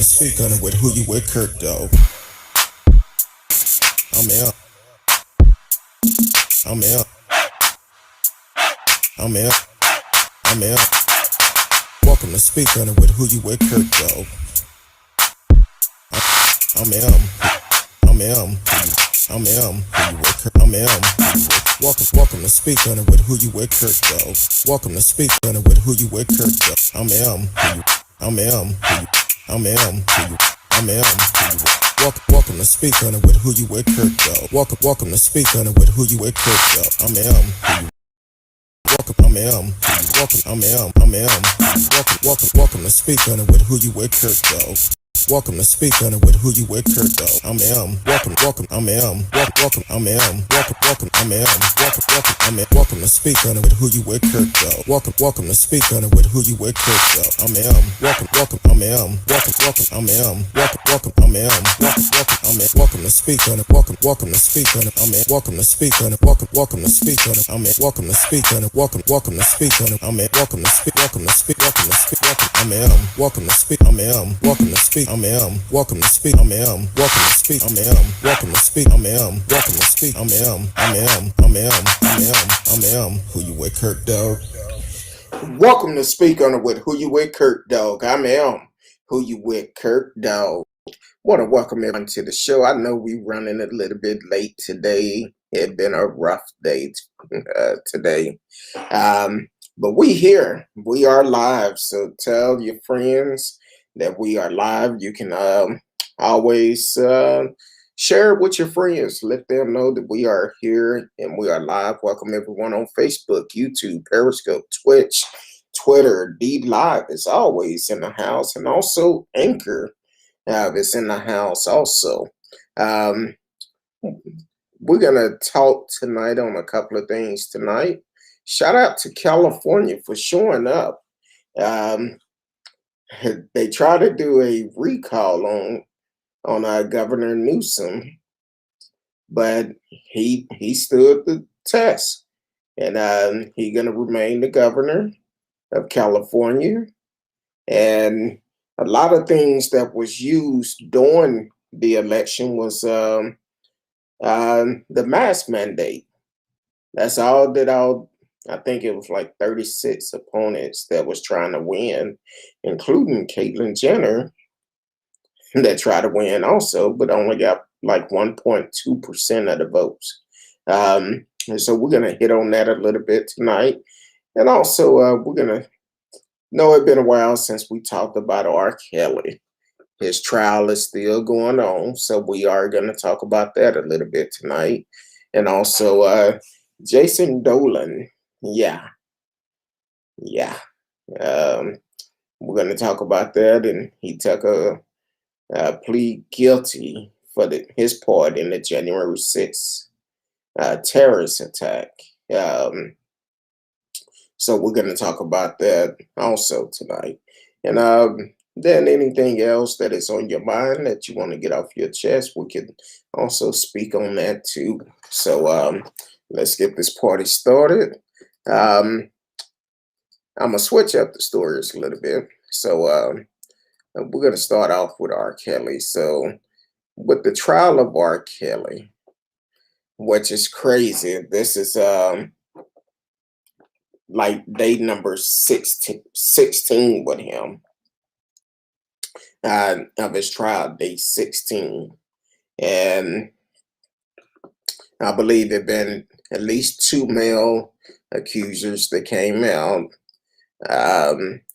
to speak on it with who you with, Kirk, though. I'm out. I'm out. I'm out. I'm out. Welcome to speak on it with who you with, Kirk, though. I'm out. I'm out. I'm out. Who you with, Kirk? I'm out. Welcome to speak on it with who you with, Kirk, though. Welcome to speak on it with who you with, Kirk, though. I'm out. I'm out. I'm out. I'm out. Welcome to speak on it with who you with, Kirk, though. Welcome to speak on it with who you with, Kirk, though. I'm out. Welcome, I'm M. Welcome, I'm M. I'm M. Welcome to speak on it with who you with, Kirk, though. Welcome to speak on it with who you with, Kirk, though. I'm M. Welcome, I'm M. Welcome, I'm M. Welcome, I'm M. I'm M. Welcome to speak on it with who you with, Kirk, though. Welcome to speak on it with who you with, Kirk, though. I'm M. Welcome, I'm M. Welcome, I'm M. Welcome, I'm M. I'm M. Welcome to speak on it. Welcome to speak on it. I'm M. Welcome to speak on it. Welcome to speak on it. I'm M. Welcome to speak on it. Welcome to speak on it. I'm M. Welcome to speak. Welcome I'm M. Welcome to speak. I'm M. Welcome to speak. I'm M. Welcome to speak. I'm M. Welcome to speak. I'm M. Welcome to speak. I'm M. Welcome to speak. I'm M. I'm M. I'm M. I'm M. I'm M. Who you with, Kirk, dog? Welcome to speak on it with who you with, Kirk, dog. I'm M. Who you with, Kirk, dog? Want to welcome everyone to the show. I know we running a little bit late today. It's been a rough day today. But we here. We are live. So tell your friends that we are live. You can always share it with your friends. Let them know that we are here and we are live. Welcome everyone on Facebook, YouTube, Periscope, Twitch, Twitter. D Live is always in the house, and also Anchor is in the house also. We're going to talk tonight on a couple of things tonight. Shout out to California for showing up. They tried to do a recall on Governor Newsom, but he stood the test, and he's going to remain the governor of California. And a lot of things that was used during the election was the mask mandate. That's all that I think it was like 36 opponents that was trying to win, including Caitlyn Jenner, that tried to win also, but only got like 1.2% of the votes. And so we're going to hit on that a little bit tonight. And also we're going to know it's been a while since we talked about R. Kelly. His trial is still going on, so we are going to talk about that a little bit tonight. And also Jason Dolan. Yeah. We're going to talk about that, and he took a plead guilty for his part in the January 6th terrorist attack. So we're going to talk about that also tonight. And then anything else that is on your mind that you want to get off your chest, we can also speak on that too. So let's get this party started. I'm going to switch up the stories a little bit. So we're going to start off with R. Kelly. So with the trial of R. Kelly, which is crazy, this is like day number 16 with him of his trial, day 16. And I believe there have been at least 2 male accusers that came out.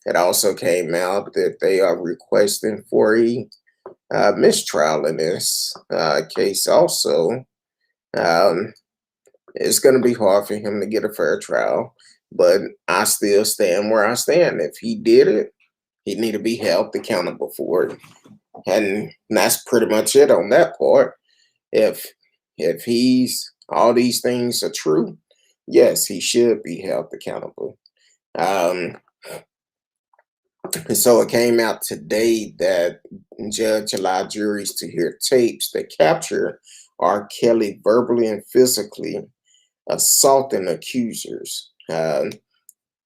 It also came out that they are requesting for a mistrial in this case also. It's going to be hard for him to get a fair trial, but I still stand where I stand. If he did it, he need to be held accountable for it. And that's pretty much it on that part. If all these things are true, yes, he should be held accountable. So it came out today that judge allowed juries to hear tapes that capture R. Kelly verbally and physically assaulting accusers.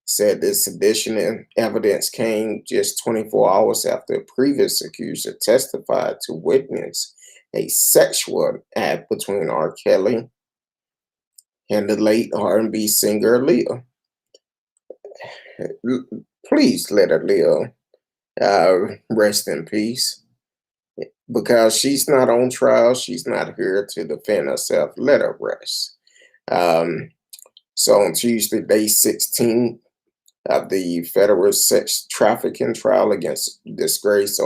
said this additional evidence came just 24 hours after a previous accuser testified to witness a sexual act between R. Kelly and the late R&B singer Aaliyah. Please let Aaliyah rest in peace, because she's not on trial. She's not here to defend herself. Let her rest. Um, so on Tuesday, day 16 of the federal sex trafficking trial against disgraced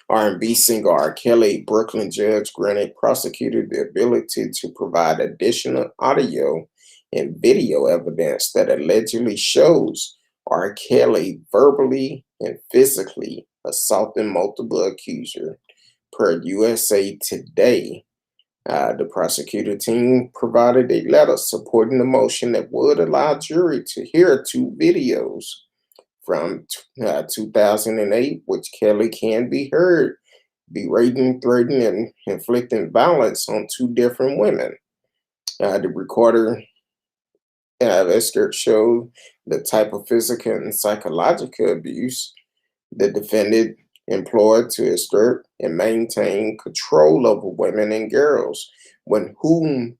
R&B singer R. Kelly, Brooklyn judge granted prosecutor the ability to provide additional audio and video evidence that allegedly shows R. Kelly verbally and physically assaulting multiple accusers. Per USA Today, the prosecutor team provided a letter supporting the motion that would allow jury to hear two videos from 2008, which Kelly can be heard berating, threatening, and inflicting violence on two different women. The recorder excerpt showed the type of physical and psychological abuse the defendant employed to exert and maintain control over women and girls with whom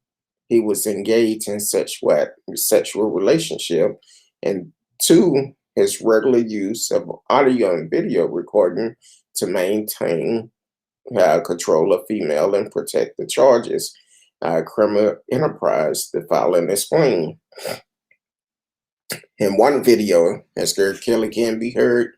he was engaged in sexual relationship, and two, his regular use of audio and video recording to maintain control of female and protect the charges. Criminal enterprise, the filing explained. In one video, as Kelly can be heard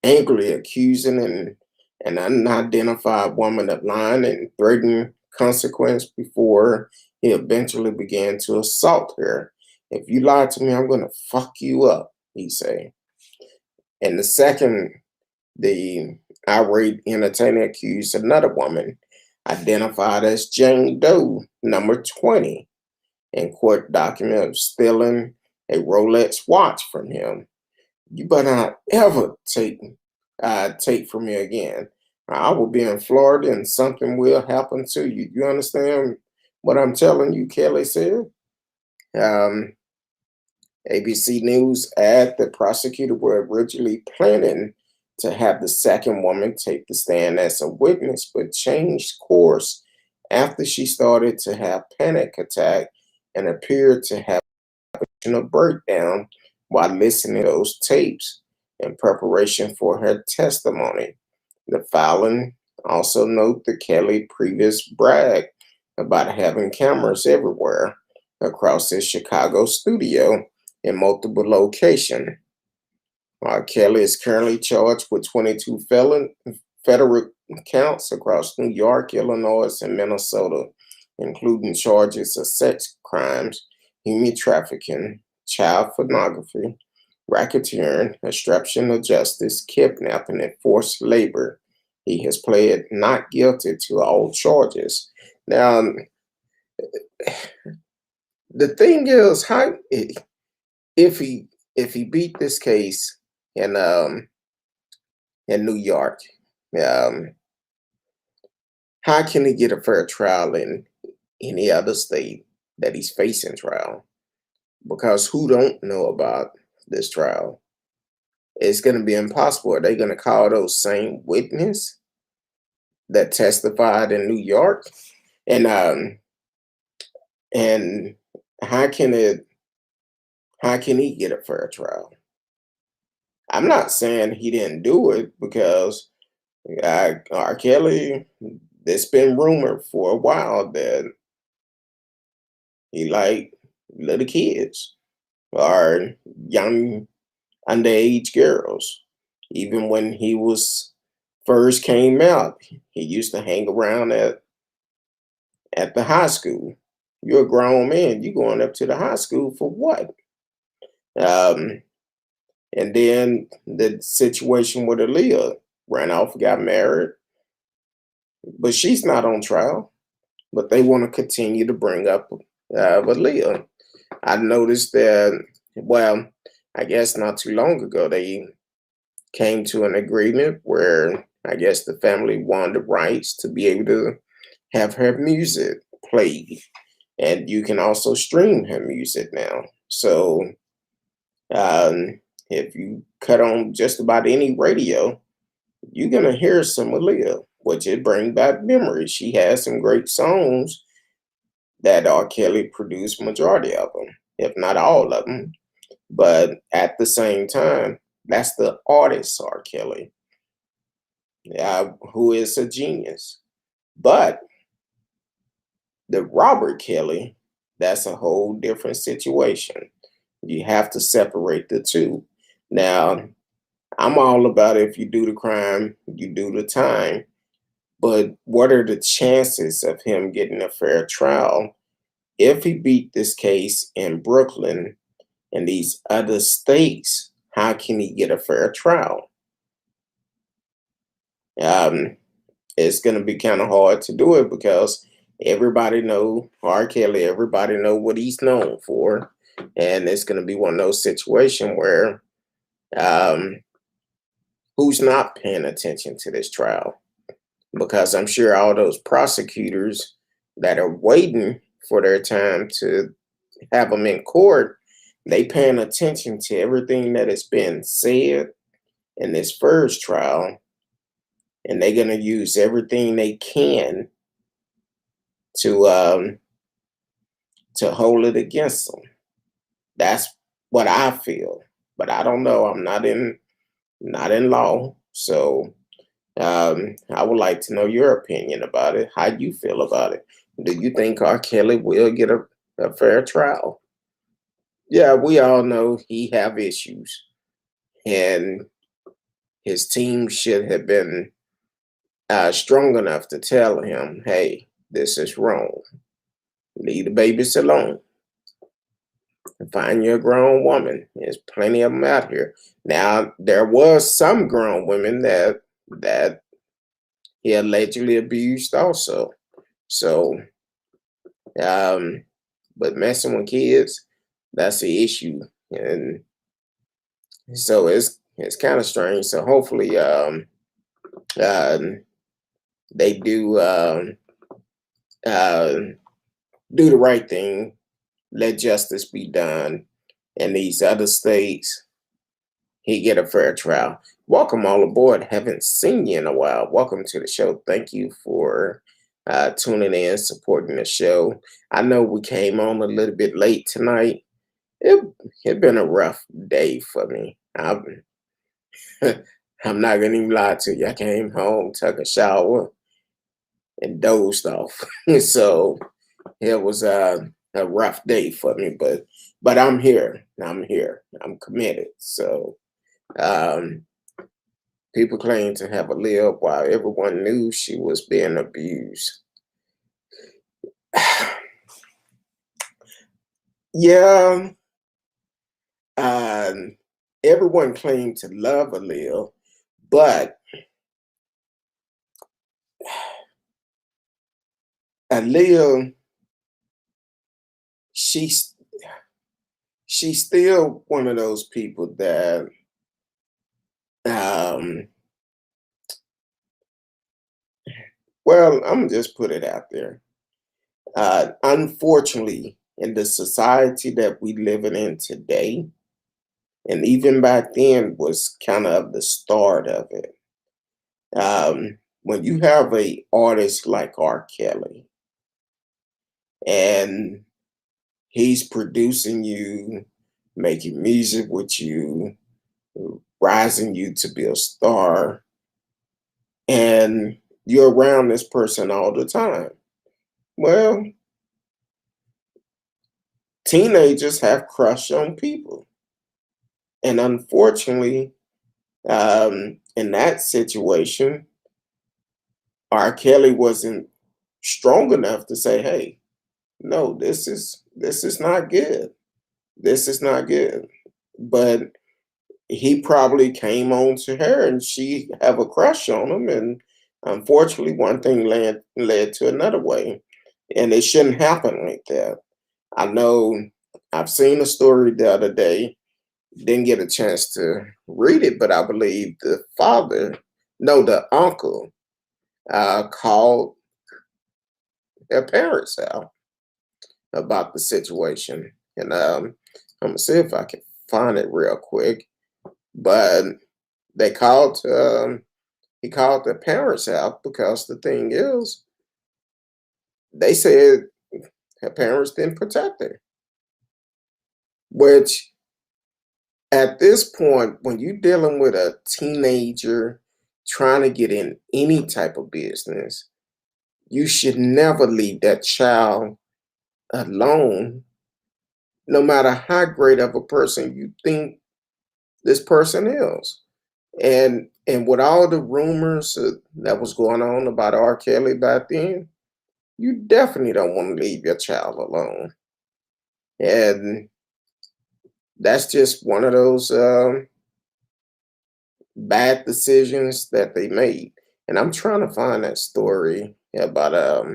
angrily accusing an unidentified woman of lying and threatening consequence before he eventually began to assault her. If you lie to me, I'm gonna fuck you up, he said. And the second, the irate entertainer accused another woman, identified as Jane Doe, number 20, in court document of stealing a Rolex watch from him. You better not ever take from me again. I will be in Florida and something will happen to you. You understand what I'm telling you, Kelly said. Um, ABC News add the prosecutor were originally planning to have the second woman take the stand as a witness, but changed course after she started to have panic attack and appeared to have a breakdown while listening to those tapes in preparation for her testimony. The filing also note that Kelly previous bragged about having cameras everywhere across his Chicago studio in multiple locations. Kelly is currently charged with 22 federal counts across New York, Illinois, and Minnesota, including charges of sex crimes, human trafficking, child pornography, racketeering, obstruction of justice, kidnapping, and forced labor. He has pled not guilty to all charges. Now, the thing is, how if he beat this case in New York, um, how can he get a fair trial in any other state that he's facing trial? Because who don't know about this trial? It's going to be impossible. Are they going to call those same witness that testified in New York? And how can he get a fair trial? I'm not saying he didn't do it, because R. Kelly, it's been rumored for a while that he liked little kids or young underage girls. Even when he was first came out, he used to hang around at the high school. You're a grown man. You going up to the high school for what? Um, and then the situation with Aaliyah, ran off, got married, but she's not on trial. But they want to continue to bring up Aaliyah. I noticed that. Well, I guess not too long ago they came to an agreement where I guess the family wanted the rights to be able to have her music played, and you can also stream her music now. So Um, if you cut on just about any radio, you're gonna hear some Aaliyah, which it brings back memories. She has some great songs that R. Kelly produced majority of them, if not all of them. But at the same time, that's the artist R. Kelly, who is a genius. But the Robert Kelly, that's a whole different situation. You have to separate the two. Now, I'm all about if you do the crime, you do the time. But what are the chances of him getting a fair trial if he beat this case in Brooklyn and these other states? How can he get a fair trial? Um, it's going to be kind of hard to do it because everybody know R. Kelly, everybody know what he's known for, and it's going to be one of those situations where um, who's not paying attention to this trial? Because I'm sure all those prosecutors that are waiting for their time to have them in court, they paying attention to everything that has been said in this first trial, and they're gonna use everything they can to um, to hold it against them. That's what I feel, but I don't know. I'm not in law, so I would like to know your opinion about it. How you feel about it? Do you think R. Kelly will get a fair trial? Yeah, we all know he have issues, and his team should have been strong enough to tell him, "Hey, this is wrong. Leave the babies alone. Find you a grown woman. There's plenty of them out here." Now, there was some grown women that he allegedly abused also. So, um, but messing with kids, that's the issue, and so it's kind of strange. So hopefully, um, they uh, do the right thing, let justice be done in these other states. He get a fair trial. Welcome all aboard. Haven't seen you in a while. Welcome to the show. Thank you for tuning in, supporting the show. I know we came on a little bit late tonight. It it been a rough day for me. I'm not gonna even lie to you. I came home, took a shower, and dozed off. So it was a rough day for me, but I'm here. I'm here. I'm committed. So um, people claim to have a live while everyone knew she was being abused. Yeah, um, everyone claimed to love Aaliyah, but Aaliyah, she's she's still one of those people that um, well, I'm gonna just put it out there. Unfortunately, in the society that we living in today, and even back then was kind of the start of it. When you have a artist like R. Kelly, and he's producing you, making music with you, rising you to be a star, and you're around this person all the time. Well, teenagers have crush on people, and unfortunately, in that situation, R. Kelly wasn't strong enough to say, "Hey, no, this is not good. This is not good." But he probably came on to her, and she have a crush on him, and unfortunately, one thing led to another way, and it shouldn't happen like that. I know I've seen a story the other day. Didn't get a chance to read it, but I believe the father, no, the uncle, called their parents out about the situation. And I'm gonna see if I can find it real quick, but they called. He called the parents out because the thing is, they said her parents didn't protect her. Which, at this point, when you're dealing with a teenager trying to get in any type of business, you should never leave that child alone, no matter how great of a person you think this person is. And with all the rumors that was going on about R. Kelly back then, you definitely don't want to leave your child alone. And that's just one of those bad decisions that they made. And I'm trying to find that story about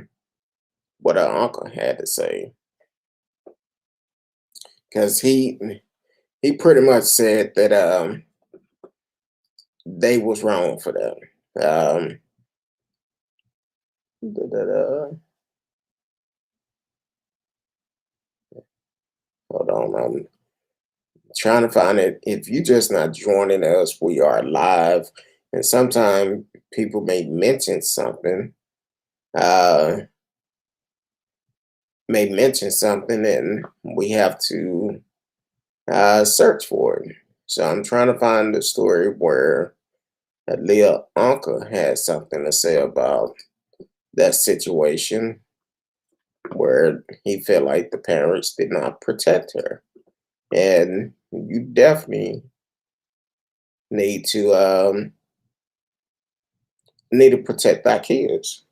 what her uncle had to say, because he pretty much said that they was wrong for that. Da, da, da. Hold on, I'm trying to find it. If you're just not joining us, we are live, and sometimes people may mention something, uh, and we have to search for it. So I'm trying to find the story where Leah uncle had something to say about that situation where he felt like the parents did not protect her. And you definitely need to protect our kids.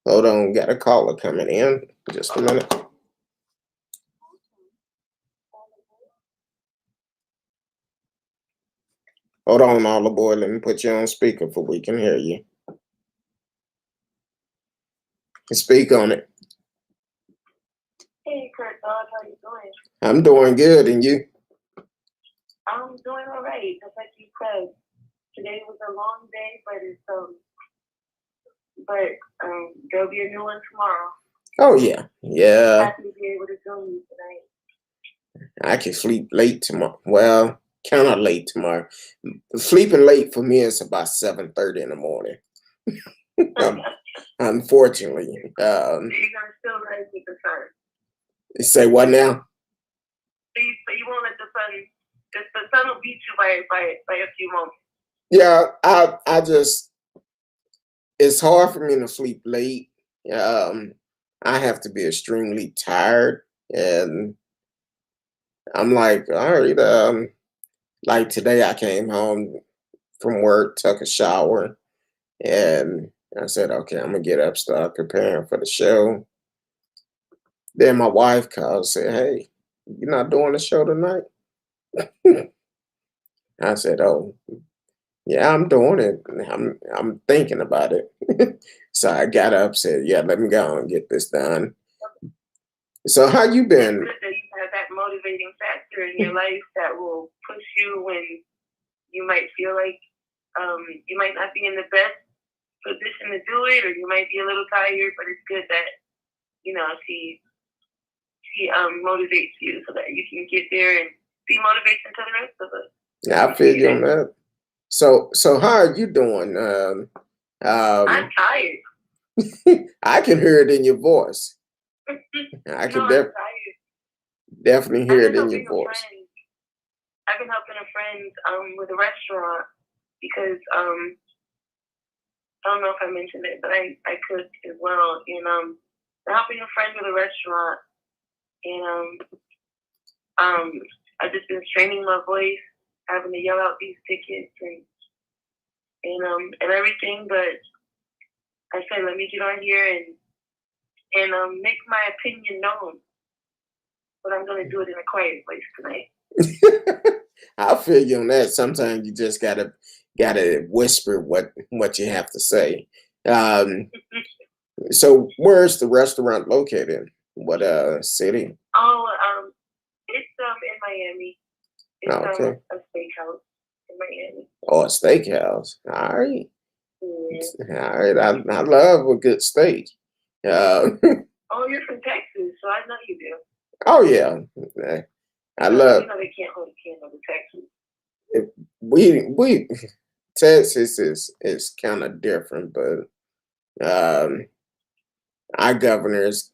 Hold on, got a caller coming in. Just a minute. Hold on, all aboard. Let me put you on speaker for we can hear you. Speak on it. Hey, Kurt, dog, how you doing? I'm doing good, and you? I'm doing all right. Just like you said, today was a long day, there'll be a new one tomorrow. Oh yeah. Happy to be able to join you tonight. I can sleep late tomorrow. Well, kind of late tomorrow. Sleeping late for me is about 7:30 in the morning. Unfortunately. So you're gonna still rise with the sun. Say what now? So you won't let the sun will beat you by a few moments. Yeah, I just, it's hard for me to sleep late. I have to be extremely tired, and I'm like, all right, like today I came home from work, took a shower, and I said, okay, I'm gonna get up, start preparing for the show. Then my wife called, said, hey, you're not doing the show tonight? I said, oh, yeah, I'm doing it. I'm thinking about it. So I got up, said, yeah, let me go and get this done. So how you been? It's good that you have that motivating factor in your life that will push you when you might feel like you might not be in the best position to do it, or you might be a little tired, but it's good that, you know, she motivates you so that you can get there and be motivation to the rest of us. Yeah, I feel you on that. So how are you doing? I'm tired. I can hear it in your voice. I can definitely hear it in your voice. I've been helping a friend with a restaurant because I don't know if I mentioned it, but I cook as well. And I'm helping a friend with a restaurant, and I've just been straining my voice, having to yell out these tickets and everything. But I said, let me get on here and make my opinion known. But I'm gonna do it in a quiet place tonight. I feel you on that. Sometimes you just gotta whisper what you have to say. So where's the restaurant located? What city? Oh, it's in Miami. It's okay. A steakhouse in Miami. Oh, a steakhouse. All right. Yeah. All right. I love a good steak. Oh, you're from Texas, so I know you do. Oh yeah. I love. You know they can't hold a candle to Texas. We Texas is kind of different, but our governor's,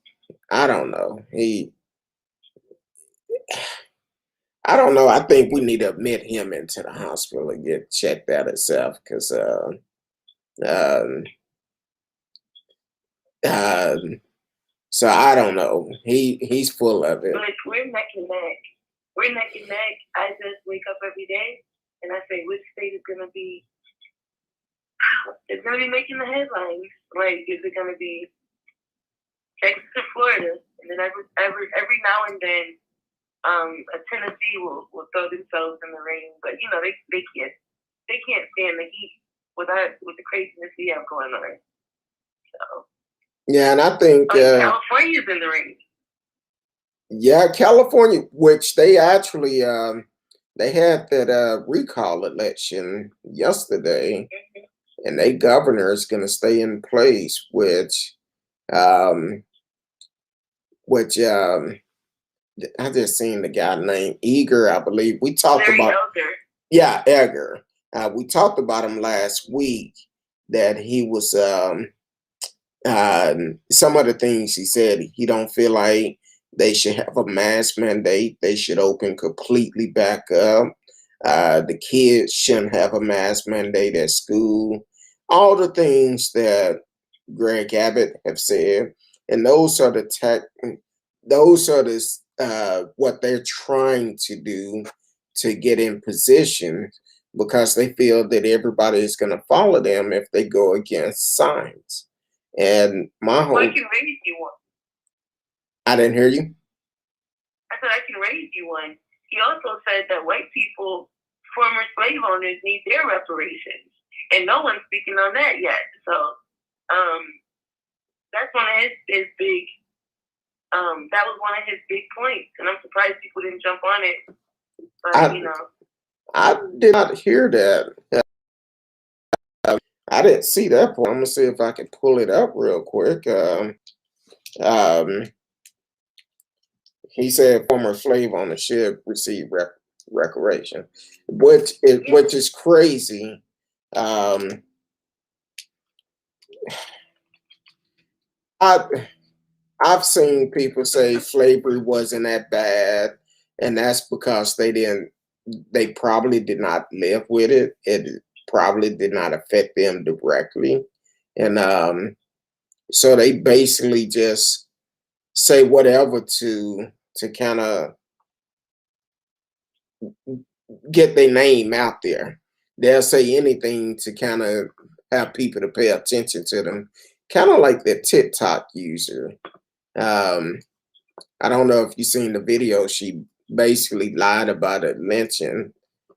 I don't know. I don't know. I think we need to admit him into the hospital and get checked out itself, because um, so I don't know. He's full of it. But we're neck and neck. We're neck and neck. I just wake up every day and I say, which state is gonna be? It's gonna be making the headlines. Like, is it gonna be Texas or Florida? And then every now and then, a Tennessee will throw themselves in the ring. But you know, they can't stand the heat with the craziness we have going on. So Yeah, and I think California's in the ring. Yeah, California, which they actually they had that recall election yesterday, and their governor is going to stay in place, which I just seen the guy named Eager, I believe. We talked Larry about Elder. Yeah, Edgar. We talked about him last week, that he was some of the things he said. He don't feel like they should have a mask mandate. They should open completely back up. The kids shouldn't have a mask mandate at school. All the things that Greg Abbott have said, and those are what they're trying to do to get in position, because they feel that everybody is going to follow them if they go against science. And my whole, Well, I can raise you one. I didn't hear you. I said I can raise you one. He also said that white people, former slave owners, need their reparations, and no one's speaking on that yet. So, that's one of his big. That was one of his big points, and I'm surprised people didn't jump on it. But you know, I did not hear that. I didn't see that part. I'm gonna see if I can pull it up real quick. He said former slave owners should receive reparation, which is crazy. I've seen people say slavery wasn't that bad, and that's because they probably did not live with it. It probably did not affect them directly, and so they basically just say whatever to kind of get their name out there. They'll say anything to kind of have people to pay attention to them, kind of like the TikTok user. I don't know if you've seen the video. She basically lied about a lynching,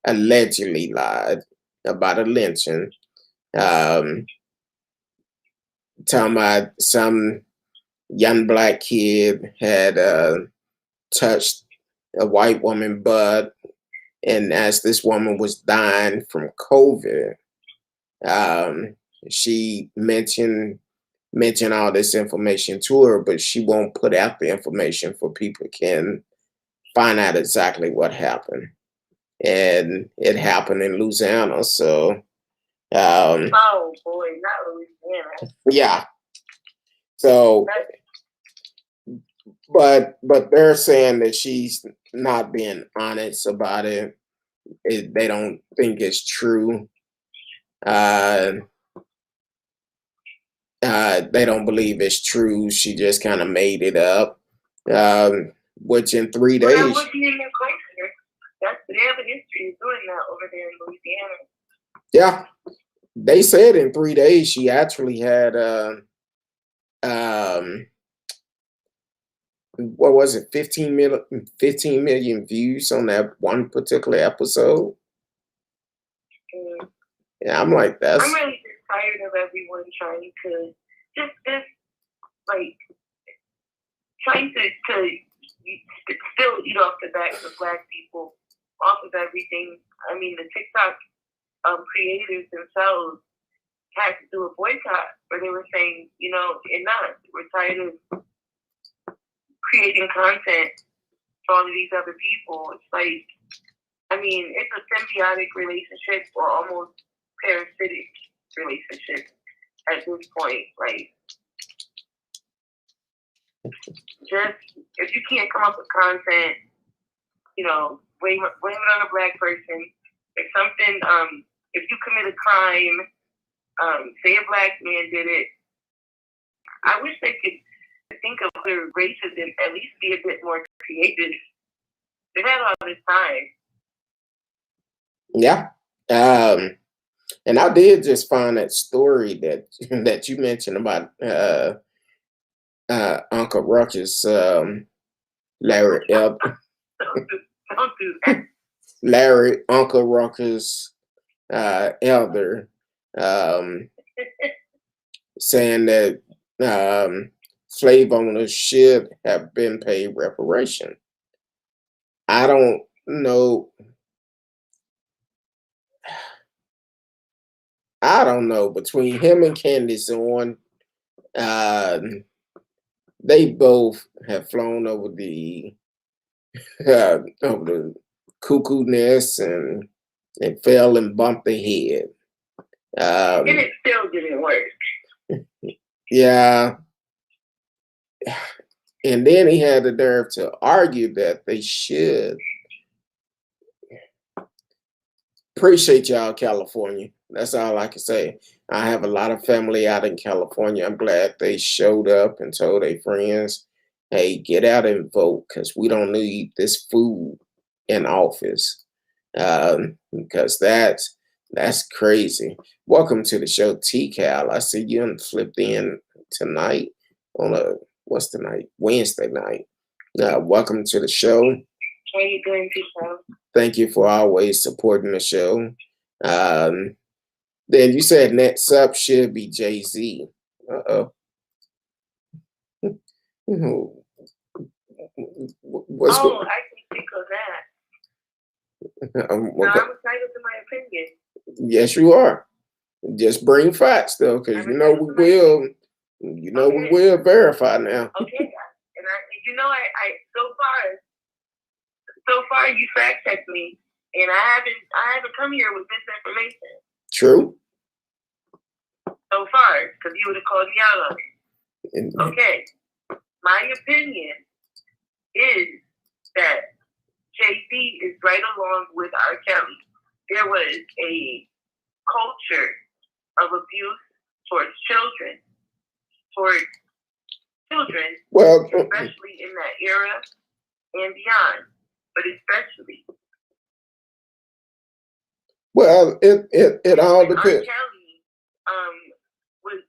allegedly lied about a lynching. Talking about some young black kid had touched a white woman butt, and as this woman was dying from COVID, she mentioned all this information to her, but she won't put out the information for people can find out exactly what happened. And it happened in Louisiana. So oh boy, not Louisiana. Yeah. So but they're saying that she's not being honest about it. They don't think it's true. They don't believe it's true. She just kind of made it up. Which in 3 days. That would be a new culture. They have a history of doing that over there in Louisiana. Yeah. They said in 3 days she actually had what was it, 15 million views on that one particular episode. Yeah, I'm like, that's. I'm really just tired of everyone trying to just like trying to still eat off the backs of black people, off of everything. I mean, the TikTok creators themselves had to do a boycott where they were saying, you know, enough. We're tired of creating content all of these other people. It's like, I mean, it's a symbiotic relationship or almost parasitic relationship at this point. Like, just if you can't come up with content, you know, blame it on a black person. If something, if you commit a crime, say a black man did it, I wish they could think of other races and at least be a bit more creative. They've had all this time. Yeah. And I did just find that story that you mentioned about Uncle Ruckus, Larry Don't do that. Larry Uncle Ruckus Elder saying that slave owners should have been paid reparation. I don't know. Between him and Candace on, they both have flown over the cuckoo nest and fell and bumped their head. And it still didn't work. Yeah. And then he had the nerve to argue that they should. Appreciate y'all, California. That's all I can say. I have a lot of family out in California. I'm glad they showed up and told their friends, hey, get out and vote because we don't need this fool in office. Because that's crazy. Welcome to the show, T-Cal. I see you flipped in tonight on what's the night? Wednesday night. Welcome to the show. How are you doing, T-Cal? Thank you for always supporting the show. Then you said next up should be Jay-Z. What's I can think of that. I'm entitled to my opinion. Yes, you are. Just bring facts, though, because we will verify now. Okay, and I so far you fact checked me, and I haven't come here with misinformation. True. So far, because you would have called me out on it. Okay, my opinion is that Jay-Z is right along with R. Kelly. There was a culture of abuse towards children, well, especially in that era and beyond, but especially. Well, it all depends. R. Kelly was.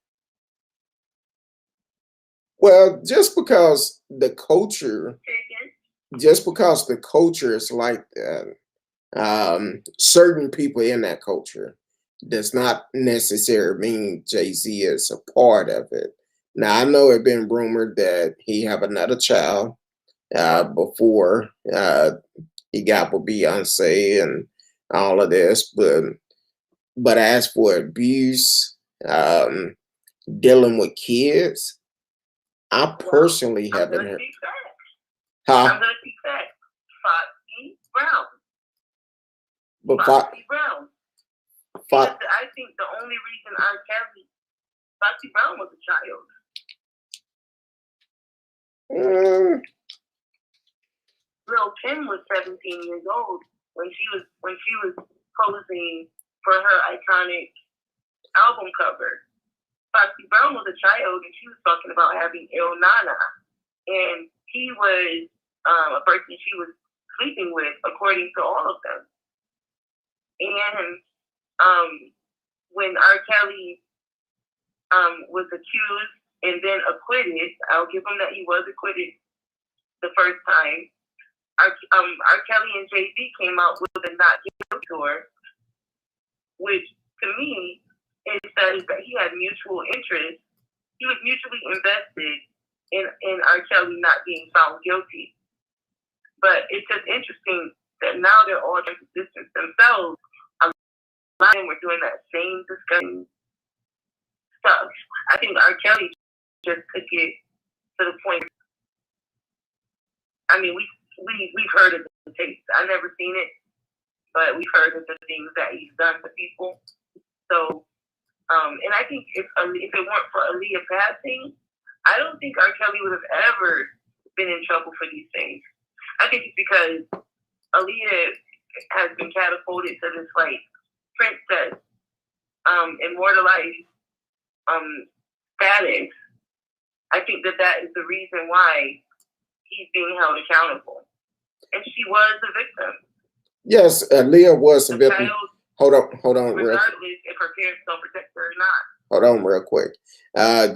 Well, just because the culture is like that, certain people in that culture does not necessarily mean Jay-Z is a part of it. Now, I know it's been rumored that he have another child before he got with Beyonce and all of this, but as for abuse, dealing with kids, I personally haven't heard. I'm gonna keep that. Foxy Brown. Foxy Brown. I think the only reason R. Kelly, Foxy Brown was a child. Lil' Kim was 17 years old when she was posing for her iconic album cover. Foxy Brown was a child and she was talking about having Il Nana, and he was a person she was sleeping with, according to all of them. And when R. Kelly was accused and then acquitted, I'll give him that he was acquitted the first time. R. Kelly and Jay-Z came out with a not guilty tour, which to me it says that he had mutual interest. He was mutually invested in R. Kelly not being found guilty. But it's just interesting that now they're all trying to distance themselves. A lot of them were doing that same disgusting stuff. I think R. Kelly just took it to the point. I mean, we've heard of the tapes. I've never seen it, but we've heard of the things that he's done to people. So, and I think if it weren't for Aaliyah passing, I don't think R. Kelly would have ever been in trouble for these things. I think it's because Aaliyah has been catapulted to this like princess, immortalized status. I think that is the reason why he's being held accountable. And she was a victim. Yes, Aaliyah was a victim. Hold on. Regardless if her parents don't protect her or not. Hold on real quick.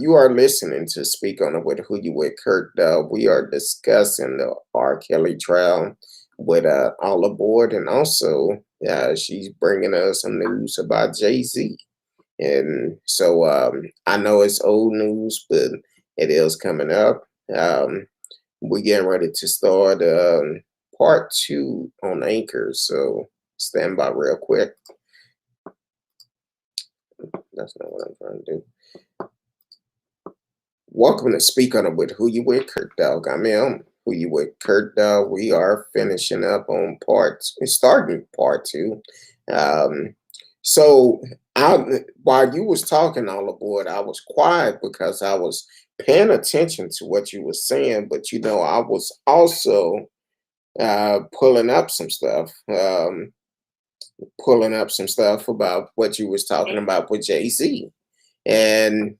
You are listening to Speak On It with Who You With Kurt. We are discussing the R. Kelly trial with All Aboard, and also she's bringing us some news about Jay-Z. And so I know it's old news, but it is coming up. We're getting ready to start part 2 on Anchor, so stand by real quick. That's not what I'm trying to do. Welcome to Speak On It with Who You With Kurt Dog. I'm Who You With Kurt Dog. We are finishing up on starting part 2. So while you was talking, All Aboard, I was quiet because I was paying attention to what you were saying, but I was also pulling up some stuff about what you was talking about with Jay-Z. And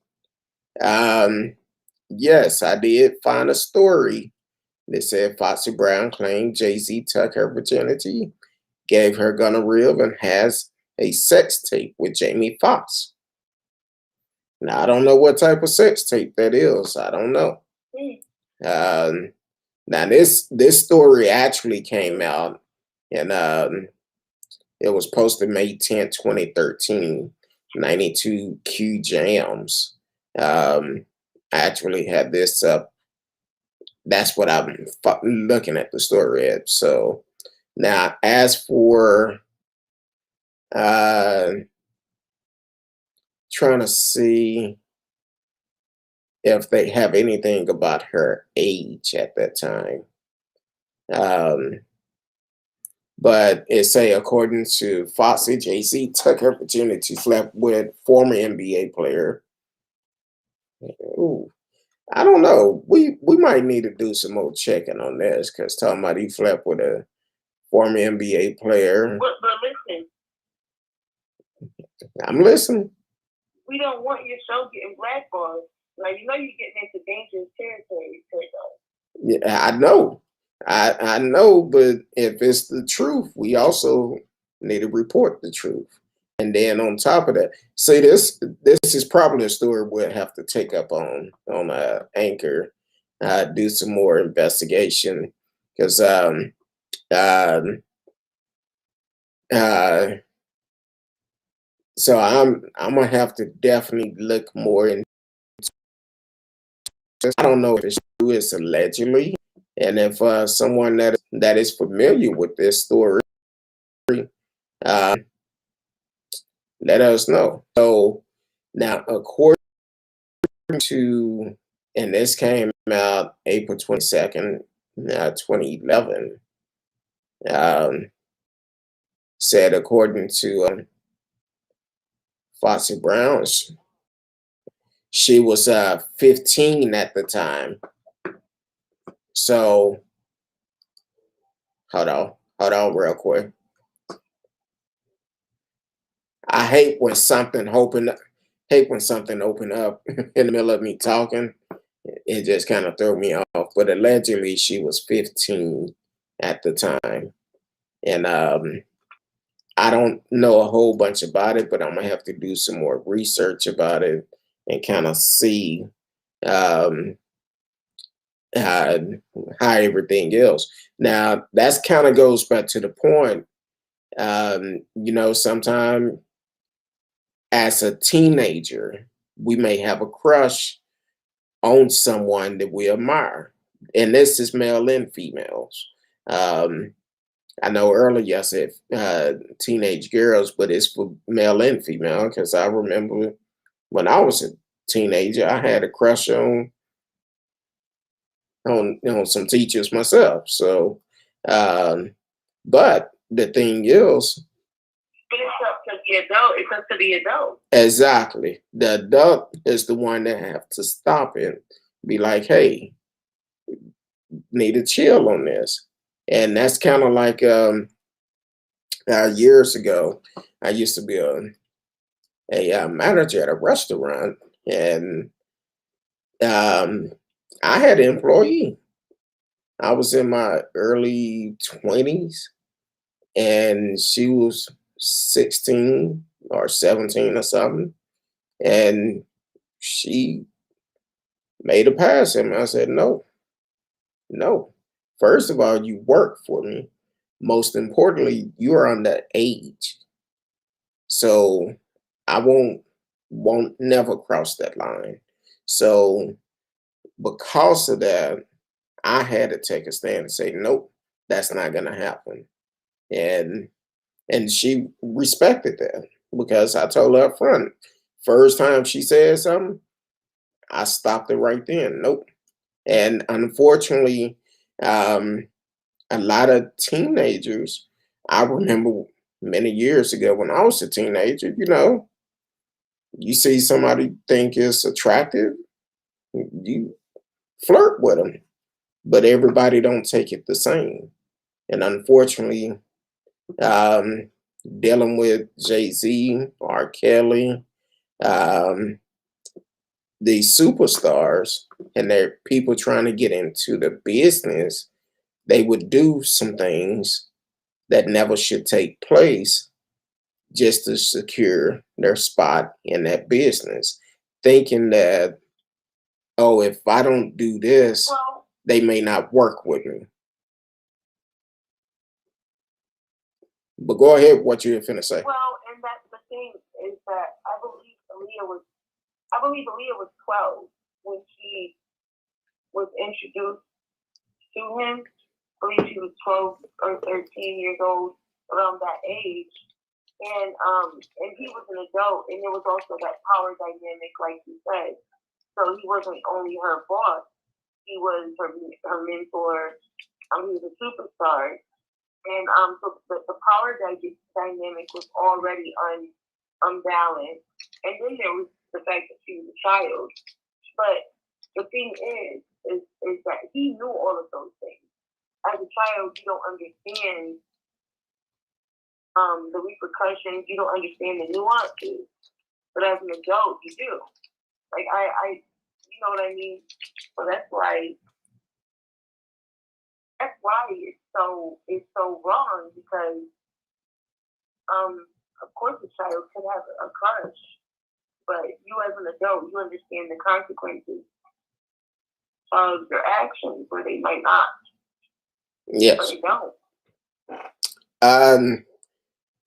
yes, I did find a story that said Foxy Brown claimed Jay-Z took her virginity, gave her gonorrhea, and has a sex tape with Jamie Foxx. Now, I don't know what type of sex tape that is. I don't know. Now, this story actually came out, and it was posted May 10, 2013, 92 Q Jams. I actually had this up. That's what I'm looking at the story at. So now, as for trying to see if they have anything about her age at that time. But it say, according to Foxy, Jay-Z took her virginity, slept with former NBA player. Ooh, I don't know. We might need to do some more checking on this, because talking about he slept with a former NBA player. But listen. I'm listening. We don't want your show getting blackballed. Like, you're getting into dangerous territory. Yeah, I know. I know, but if it's the truth, we also need to report the truth. And then on top of that, see, this is probably a story we'll have to take up on Anchor, do some more investigation, because so I'm gonna have to definitely look more into. I don't know if it's true, it's allegedly, and if someone that is familiar with this story, let us know. So now, according to, and this came out April 22nd, 2011, said according to Foxy Brown, she was 15 at the time. So hold on real quick. I hate when something open up in the middle of me talking. It just kind of threw me off. But allegedly she was 15 at the time. And I don't know a whole bunch about it, but I'm gonna have to do some more research about it and kind of see how everything else. Now, that's kind of goes back to the point, sometimes as a teenager, we may have a crush on someone that we admire. And this is male and females. I know earlier I said teenage girls, but it's for male and female, because I remember when I was a teenager, I had a crush on some teachers myself. So But the thing is, But it's up to the adult. It's up to the adult. exactly, the adult is the one that have to stop it. Be like, hey, need to chill on this. And that's kind of like years ago, I used to be a manager at a restaurant, and I had an employee. I was in my early 20s, and she was 16 or 17 or something, and she made a pass at me. I said, no, no. First of all, you work for me. Most importantly, you are under age. So I won't never cross that line. So because of that, I had to take a stand and say, nope, that's not gonna happen. And she respected that because I told her up front. First time she said something, I stopped it right then. Nope. And unfortunately, um, a lot of teenagers, I remember many years ago when I was a teenager, you see somebody think is attractive, you flirt with them, but everybody don't take it the same. And unfortunately, um, dealing with Jay-Z, R. Kelly, um, these superstars, and they're people trying to get into the business, they would do some things that never should take place just to secure their spot in that business, thinking that, oh, if I don't do this, Well, they may not work with me. But go ahead, what you finna say. well, and that's the thing is that I believe Aaliyah was 12 when she was introduced to him. I believe she was 12 or 13 years old, around that age. And he was an adult, and there was also that power dynamic, like you said. So he wasn't only her boss; he was her mentor. He was a superstar, and so the power dynamic was already unbalanced. And then there was the fact that she was a child. But the thing is that he knew all of those things. As a child, you don't understand the repercussions. You don't understand the nuances. But as an adult, you do. Like you know what I mean. So that's why it's so wrong because of course a child could have a crush, but you as an adult, you understand the consequences of your actions, where they might not. Yes. But they don't.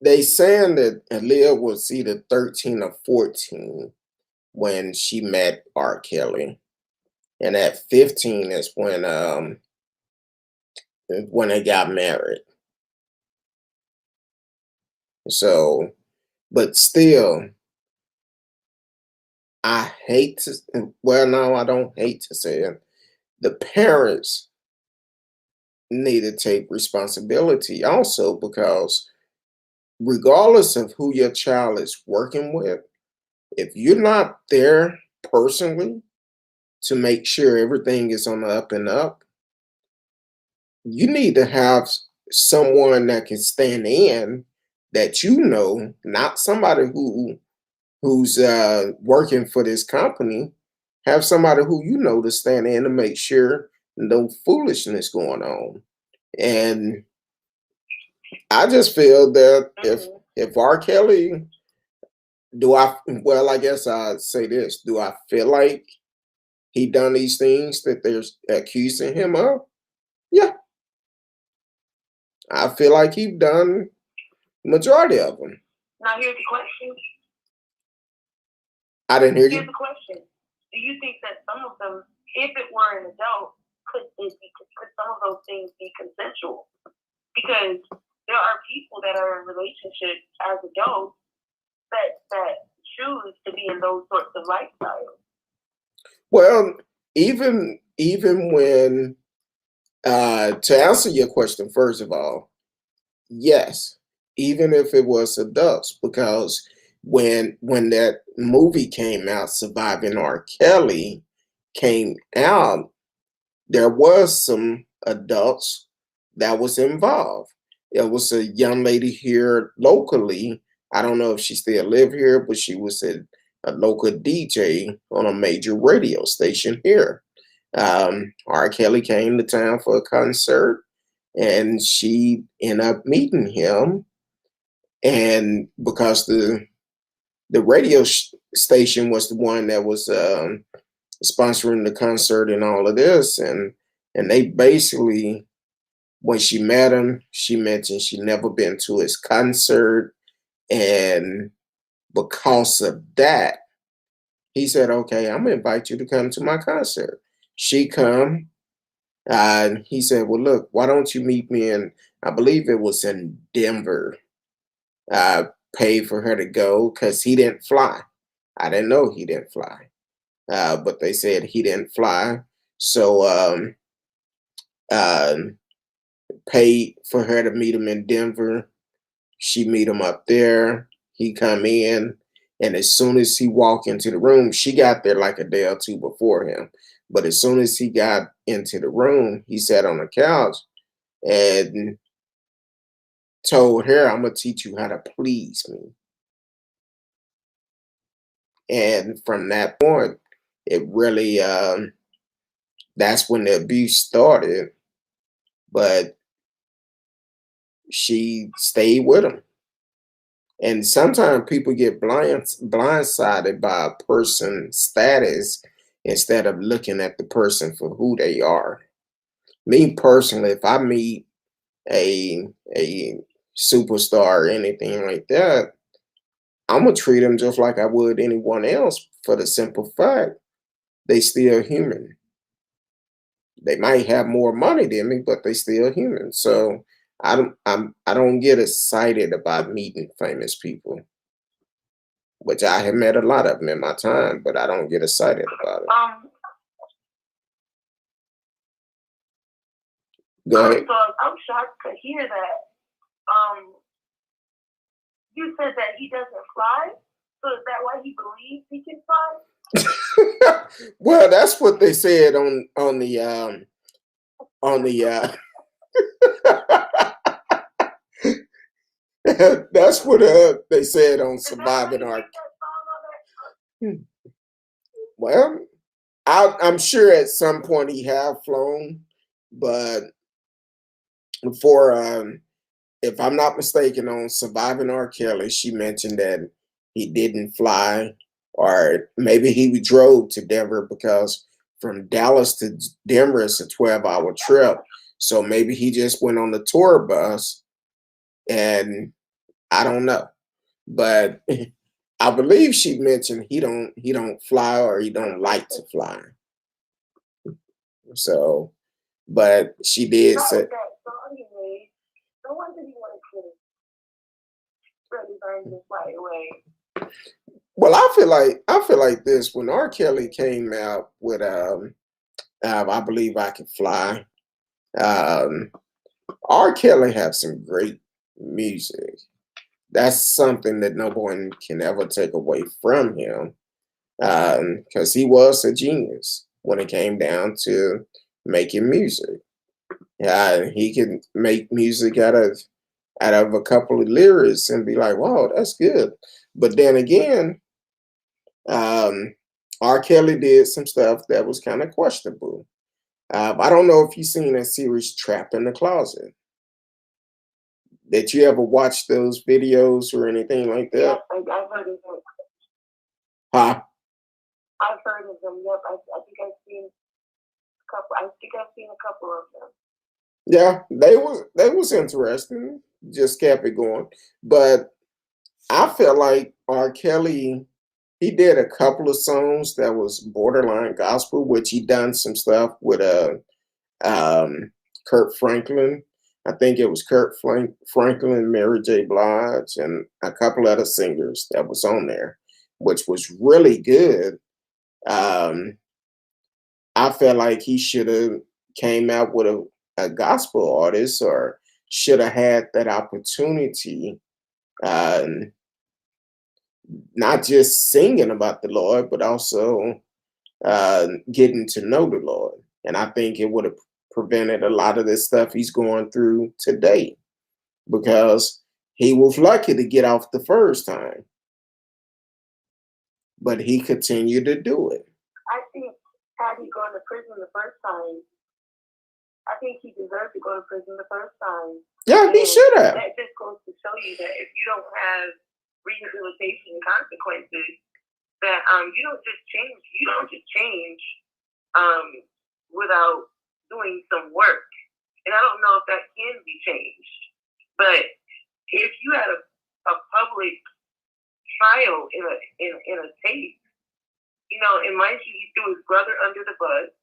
They saying that Aaliyah was either 13 or 14 when she met R. Kelly, and at 15 is when they got married. So, but still, I hate to. Well, no, I don't hate to say it. The parents need to take responsibility also, because regardless of who your child is working with, if you're not there personally to make sure everything is on the up and up, you need to have someone that can stand in, that not somebody who's working for this company. Have somebody who to stand in to make sure no foolishness going on. And I just feel that if R. Kelly, I guess I'd say this, do I feel like he done these things that they're accusing him of? Yeah. I feel like he done majority of them. Now here's the question. I didn't hear you. Here's the question. Do you think that some of them, if it were an adult, could some of those things be consensual? Because there are people that are in relationships as adults that choose to be in those sorts of lifestyles. Well, even when To answer your question, first of all, yes, even if it was adults, because when that movie came out, Surviving R. Kelly came out, there was some adults that was involved. There was a young lady here locally. I don't know if she still live here, but she was a local DJ on a major radio station here. R. Kelly came to town for a concert, and she ended up meeting him. And because the radio station was the one that was sponsoring the concert and all of this, and they basically, when she met him, she mentioned she never been to his concert, and because of that, he said, "Okay, I'm gonna invite you to come to my concert." She come. He said, "Well, look, why don't you meet me in? I believe it was in Denver." Paid for her to go because he didn't fly. I didn't know he didn't fly, but they said he didn't fly. So uh, paid for her to meet him in Denver. She meet him up there. He come in, and as soon as he walked into the room, she got there like a day or two before him. But as soon as he got into the room, he sat on the couch and told her, "I'm gonna teach you how to please me." And from that point, it really that's when the abuse started. But she stayed with him. And sometimes people get blindsided by a person's status instead of looking at the person for who they are. Me personally, if I meet a superstar or anything like that, I'm gonna treat them just like I would anyone else, for the simple fact they still human. They might have more money than me, but they still human. So I don't get excited about meeting famous people, which I have met a lot of them in my time, but I don't get excited about it. Go ahead. So I'm shocked to hear that. You said that he doesn't fly. So is that why he believes he can fly? Well, that's what they said on the that's what they said on Surviving R. Well, I'm sure at some point he have flown, but for if I'm not mistaken, on Surviving R. Kelly, she mentioned that he didn't fly, or maybe he drove to Denver, because from Dallas to Denver is a 12-hour trip. So maybe he just went on the tour bus, and I don't know. But I believe she mentioned he don't fly, or he don't like to fly. So, but she did say. No wonder he wanted to really burn this right away. Well, I feel like this, when R. Kelly came out with I Believe I Can Fly. R. Kelly had some great music. That's something that no one can ever take away from him, because he was a genius when it came down to making music. He can make music out of a couple of lyrics and be like, "Wow, that's good." But then again, R. Kelly did some stuff that was kind of questionable. I don't know if you've seen that series Trap in the Closet. Did you ever watch those videos or anything like that? Yeah, I've heard of them. Huh? I've heard of them. Yep, I think I've seen a couple. I think I've seen a couple of them. Yeah, they was interesting. Just kept it going. But I felt like R. Kelly, he did a couple of songs that was borderline gospel, which he done some stuff with Kurt Franklin. I think it was Franklin, Mary J. Blige, and a couple other singers that was on there, which was really good. I felt like he should have came out with a gospel artist, or should have had that opportunity, uh, not just singing about the Lord, but also getting to know the Lord. And I think it would have prevented a lot of this stuff he's going through today, because he was lucky to get off the first time, but he continued to do it. I think had he gone to prison the first time, I think he deserved to go to prison the first time. Yeah, he should have. That just goes to show you that if you don't have rehabilitation consequences, that you don't just change. You don't just change without doing some work. And I don't know if that can be changed. But if you had a public trial in a tape, and mind you, he threw his brother under the bus.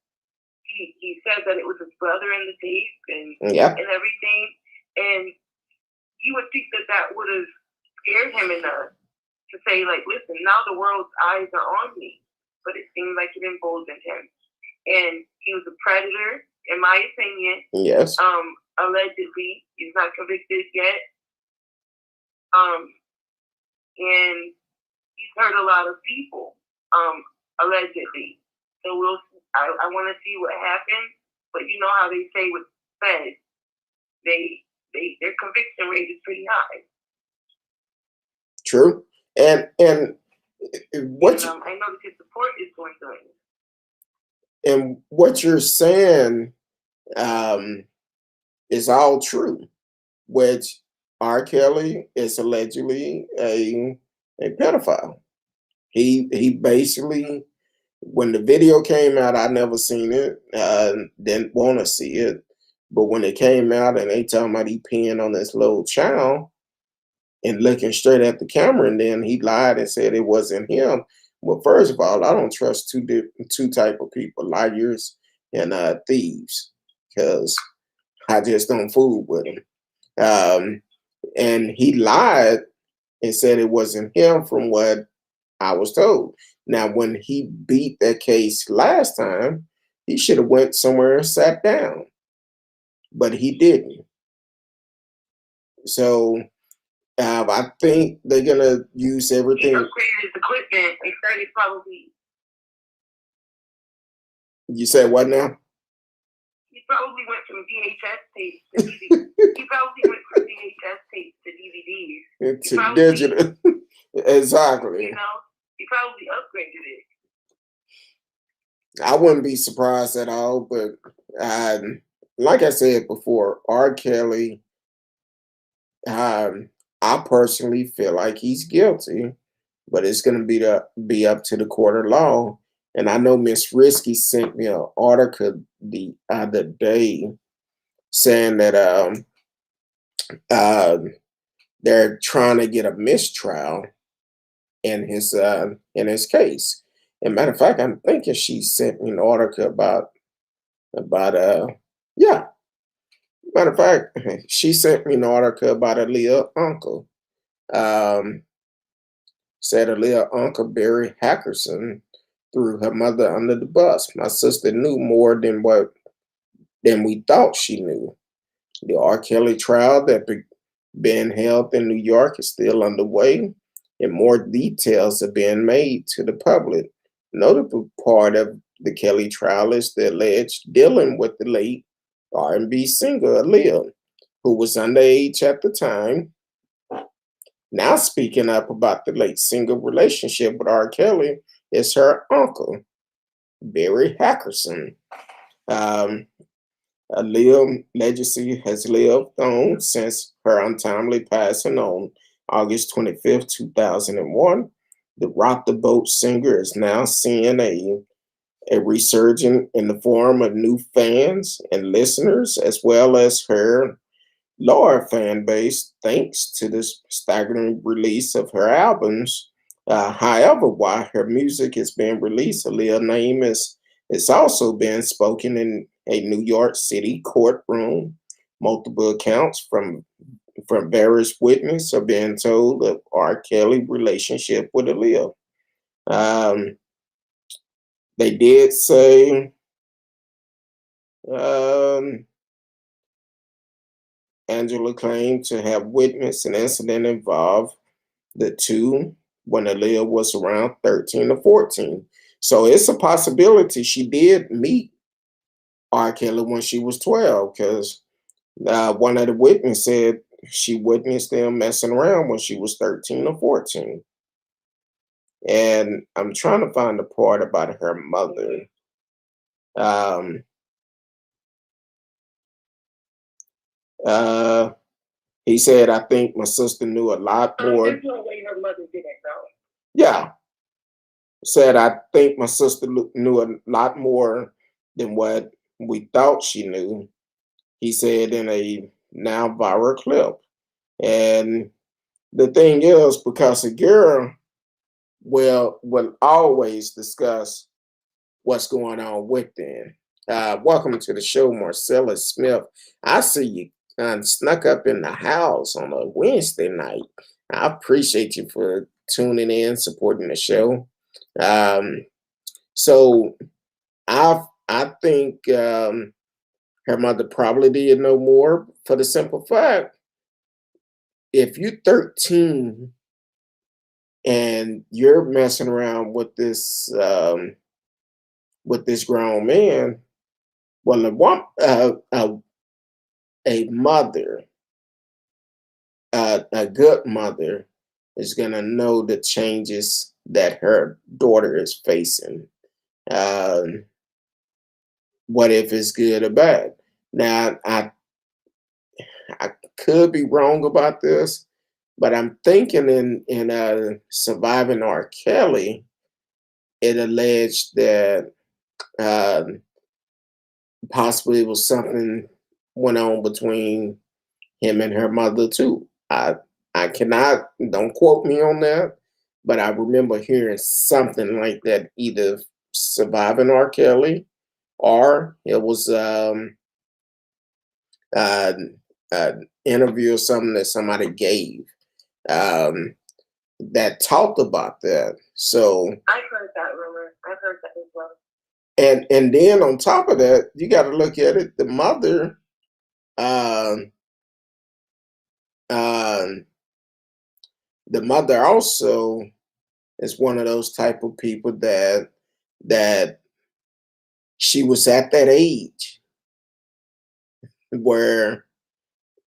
He said that it was his brother in the tape and everything. And you would think that would have scared him enough to say, like, listen, now the world's eyes are on me. But it seemed like it emboldened him. And he was a predator, in my opinion. Yes. Allegedly. He's not convicted yet. And he's hurt a lot of people, allegedly. So I want to see what happens. But you know how they say with feds, their conviction rate is pretty high. True. And what I know that his support is going to. And what you're saying is all true, which R. Kelly is allegedly a pedophile. He basically, when the video came out, I never seen it, didn't want to see it, but when it came out and they talking about he peeing on this little child and looking straight at the camera, and then he lied and said it wasn't him. Well, first of all, I don't trust two type of people, liars and thieves, because I just don't fool with them. And he lied and said it wasn't him from what I was told. Now, when he beat that case last time, he should have went somewhere and sat down, but he didn't. So I think they're gonna use everything. He upgraded his equipment. They started probably. You said what now? He probably went from VHS tapes to DVDs. He probably went from VHS tapes to DVDs. To digital. Exactly. He probably upgraded it. I wouldn't be surprised at all, but like I said before, R. Kelly, I personally feel like he's guilty, but it's going to be up to the court of law. And I know Miss Risky sent me an article the other day saying that they're trying to get a mistrial in his case. And matter of fact, I'm thinking she sent me an article about yeah. Matter of fact, she sent me an article about Aaliyah's uncle. Said Aaliyah's uncle Barry Hackerson threw her mother under the bus. My sister knew more than we thought she knew. The R. Kelly trial that being held in New York is still underway, and more details are being made to the public. Notable part of the Kelly trial is the alleged dealing with the late R&B singer Aaliyah, who was underage at the time. Now speaking up about the late singer relationship with R. Kelly is her uncle, Barry Hackerson. Aaliyah's legacy has lived on since her untimely passing on August 25th, 2001. The Rock the Boat singer is now seeing a resurgence in the form of new fans and listeners, as well as her loyal fan base, thanks to this staggering release of her albums. However, while her music is being released, Aaliyah's name is also being spoken in a New York City courtroom. Multiple accounts from various witnesses are being told of R. Kelly's relationship with Aaliyah. They did say Angela claimed to have witnessed an incident involved the two when Aaliyah was around 13 or 14. So it's a possibility she did meet R. Kelly when she was 12, because one of the witnesses said she witnessed them messing around when she was 13 or 14. And I'm trying to find the part about her mother. Um, he said, I think my sister knew a lot more. There's no way her mother didn't know. Yeah. Said, I think my sister knew a lot more than what we thought she knew. He said in a now viral clip. And the thing is, because a girl will always discuss what's going on with them. Welcome to the show, Marcella Smith. I see you snuck up in the house on a Wednesday night. I appreciate you for tuning in, supporting the show. So I think her mother probably did know more, for the simple fact, if you're 13 and you're messing around with this grown man, well, a mother, a good mother, is gonna know the changes that her daughter is facing. Um, what if it's good or bad? Now, I could be wrong about this, but I'm thinking in Surviving R. Kelly, it alleged that um, possibly it was something went on between him and her mother too. I cannot, don't quote me on that, but I remember hearing something like that, either Surviving R. Kelly or it was uh, interview or something that somebody gave um, that talked about that. So I've heard that rumor. I've heard that as well. and then on top of that, you got to look at it. The mother, um, um, the mother also is one of those type of people that she was at that age where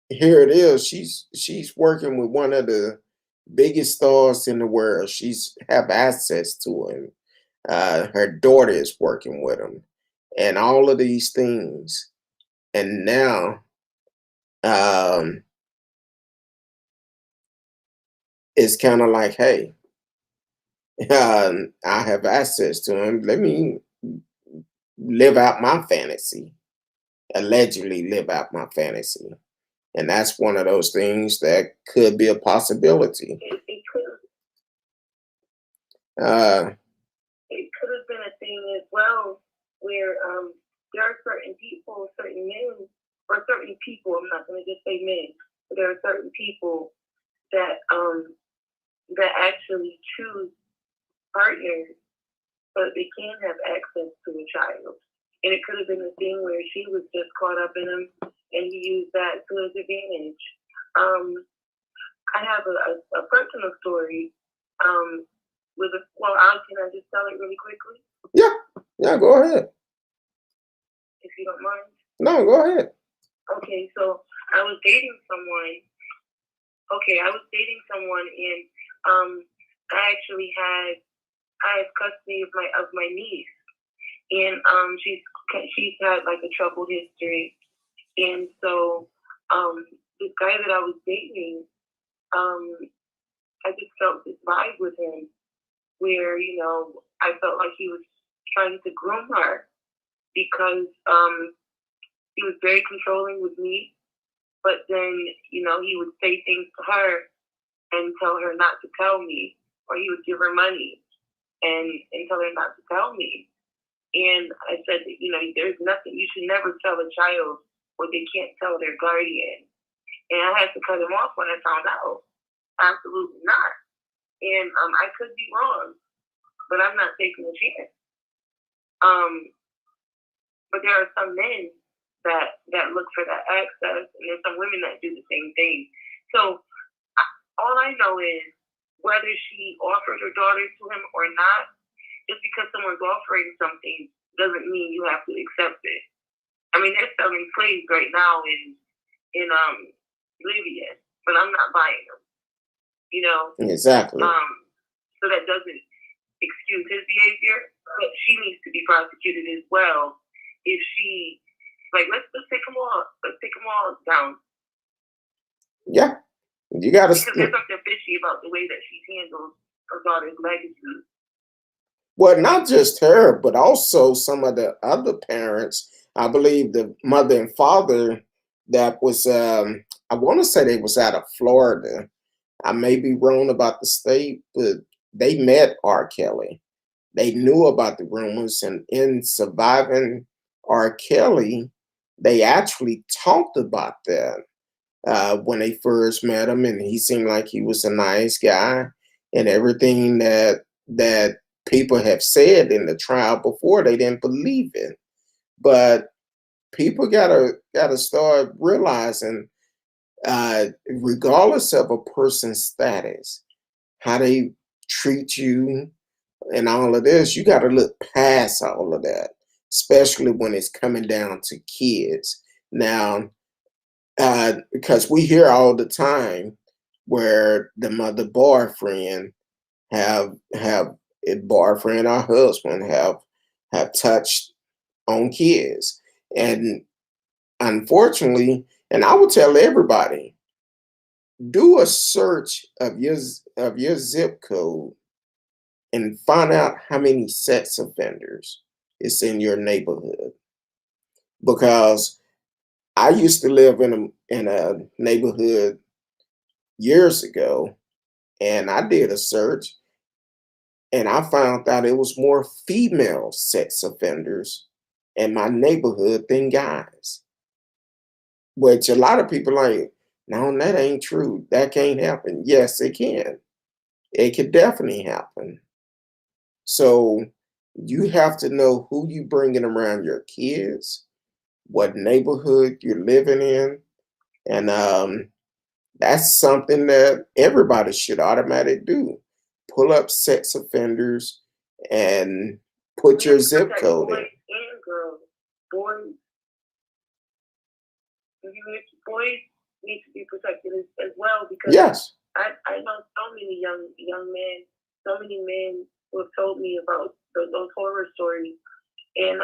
here it is. She's working with one of the biggest stars in the world. She's have access to him. Her daughter is working with him, and all of these things. And now, um, it's kind of like, hey, I have access to him. Let me live out my fantasy. Allegedly, live out my fantasy, and that's one of those things that could be a possibility. It could Uh, have been a thing as well where there are certain people, certain men, or certain people. I'm not going to just say men, but there are certain people that that actually choose partners so that they can have access to a child. And it could have been a thing where she was just caught up in him and he used that to his advantage. I have a personal story with a, can I just tell it really quickly? yeah, go ahead. If you don't mind. No, go ahead. Okay, so I was dating someone. And I have custody of my niece, and she's had like a troubled history, and so this guy that I was dating, I just felt this vibe with him where I felt like he was trying to groom her because he was very controlling with me, but then he would say things to her and tell her not to tell me, or he would give her money and tell her not to tell me. And I said that, there's nothing, you should never tell a child what they can't tell their guardian. And I had to cut him off when I found out. Absolutely not. And I could be wrong, but I'm not taking a chance. But there are some men that look for that access, and there's some women that do the same thing. So all I know is whether she offered her daughter to him or not, just because someone's offering something doesn't mean you have to accept it. I mean, they're selling slaves right now in Libya, but I'm not buying them. You know, exactly. So that doesn't excuse his behavior, but she needs to be prosecuted as well. If she, like, let's take them all down. Yeah, you got to. Because there's something fishy about the way that she's handled her daughter's legacy. Well, not just her, but also some of the other parents. I believe the mother and father that was, I want to say they was out of Florida. I may be wrong about the state, but they met R. Kelly. They knew about the rumors, and in surviving R. Kelly, they actually talked about that when they first met him, and he seemed like he was a nice guy, and everything that people have said in the trial before, they didn't believe it. But people gotta start realizing, regardless of a person's status, how they treat you and all of this, you got to look past all of that, especially when it's coming down to kids. Now, because we hear all the time where the mother boyfriend have a boyfriend or husband have touched on kids, and unfortunately, and I would tell everybody, do a search of your zip code and find out how many sex offenders is in your neighborhood. Because I used to live in a neighborhood years ago, and I did a search, and I found out it was more female sex offenders in my neighborhood than guys. Which a lot of people like, no, that ain't true. That can't happen. Yes, it can. It could definitely happen. So you have to know who you bringing around your kids, what neighborhood you're living in, and that's something that everybody should automatically do. Pull up sex offenders and put your zip code in. Boys and girls. Boys need to be protected as well, because Yes, I know so many young men, so many men who have told me about those horror stories, and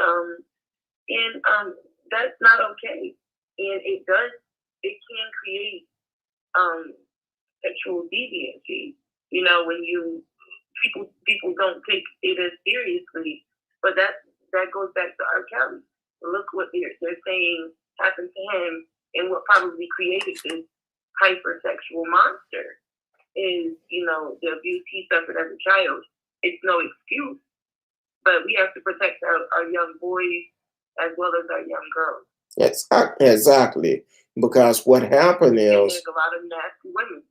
that's not okay, and it can create sexual deviancy. You know, when people don't take it as seriously, but that goes back to R. Kelly. Look what they're saying happened to him, and what probably created this hypersexual monster is, the abuse he suffered as a child. It's no excuse, but we have to protect our young boys as well as our young girls. yes, exactly. Because what happened And is, there's a lot of nasty women.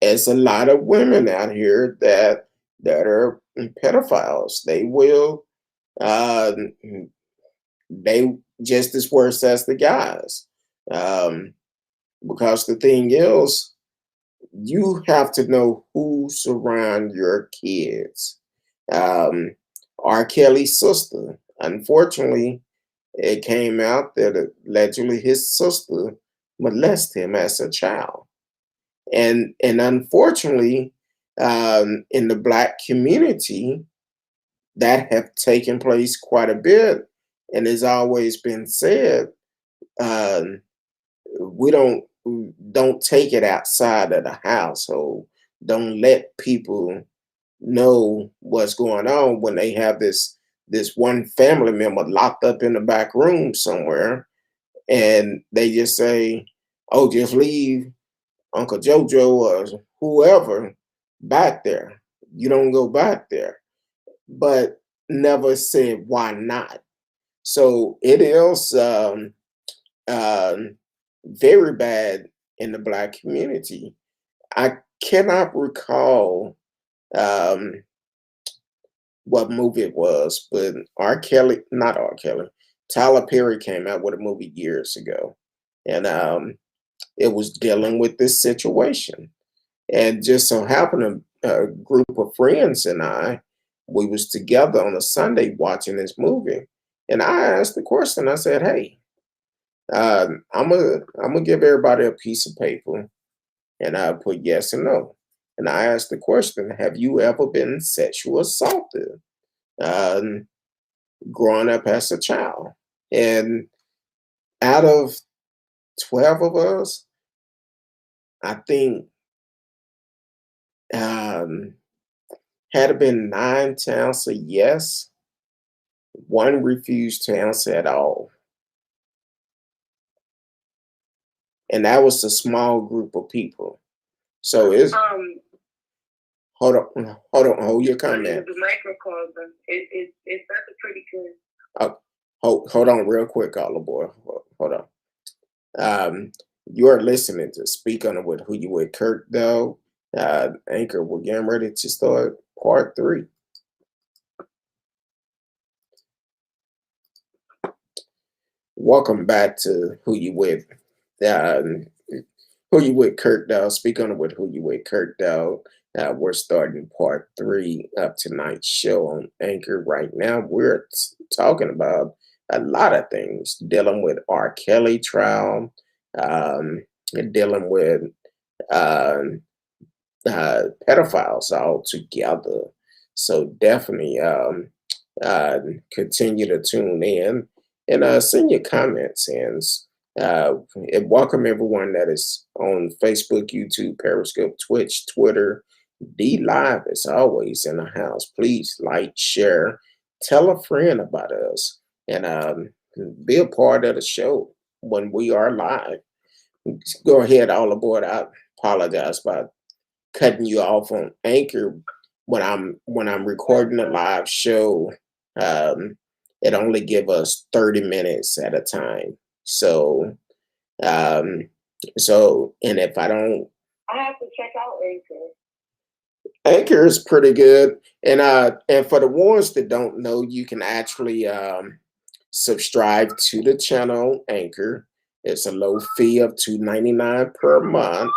there's a lot of women out here that are pedophiles. They will, uh, they just as worse as the guys. Because the thing is, you have to know who's around your kids. Um, R. Kelly's sister, unfortunately, it came out that allegedly his sister molested him as a child. And unfortunately, in the Black community, that have taken place quite a bit, and has always been said, um, we don't take it outside of the household. Don't let people know what's going on when they have this one family member locked up in the back room somewhere, and they just say, "Oh, just leave Uncle Jojo or whoever back there. You don't go back there." But never said why not. So it is very bad in the Black community. I cannot recall what movie it was, but R. Kelly, not R. Kelly, Tyler Perry came out with a movie years ago, and it was dealing with this situation. And just so happened, a group of friends and we was together on a Sunday watching this movie, and I asked the question. I said, "Hey, I'm gonna give everybody a piece of paper, and I put yes and no." And I asked the question, "Have you ever been sexually assaulted um, growing up as a child?" And out of 12 of us, I think um, had it been 9 to answer yes, one refused to answer at all. And that was a small group of people. So it's hold your comment. The microcosm, that's a pretty good. Hold on real quick, Olive Boy. Hold on. You're listening to Speak On It with Who You With Kirk, though. Anchor, we're getting ready to start part 3. Welcome back to Who You With. Who You With Kirk, though. Speak On It with Who You With Kirk, though. We're starting part 3 of tonight's show on Anchor. Right now, we're talking about a lot of things, dealing with R. Kelly trial, dealing with pedophiles all together. So definitely continue to tune in and send your comments and welcome everyone that is on Facebook, YouTube, Periscope, Twitch, Twitter. D Live is always in the house. Please like, share, tell a friend about us, and be a part of the show when we are live. Go ahead, all aboard. I apologize about cutting you off on Anchor when I'm recording a live show. It only give us 30 minutes at a time. So and if I don't, I have to check out Anchor. Anchor is pretty good. And for the ones that don't know, you can actually subscribe to the channel Anchor. It's a low fee of $2.99 per month.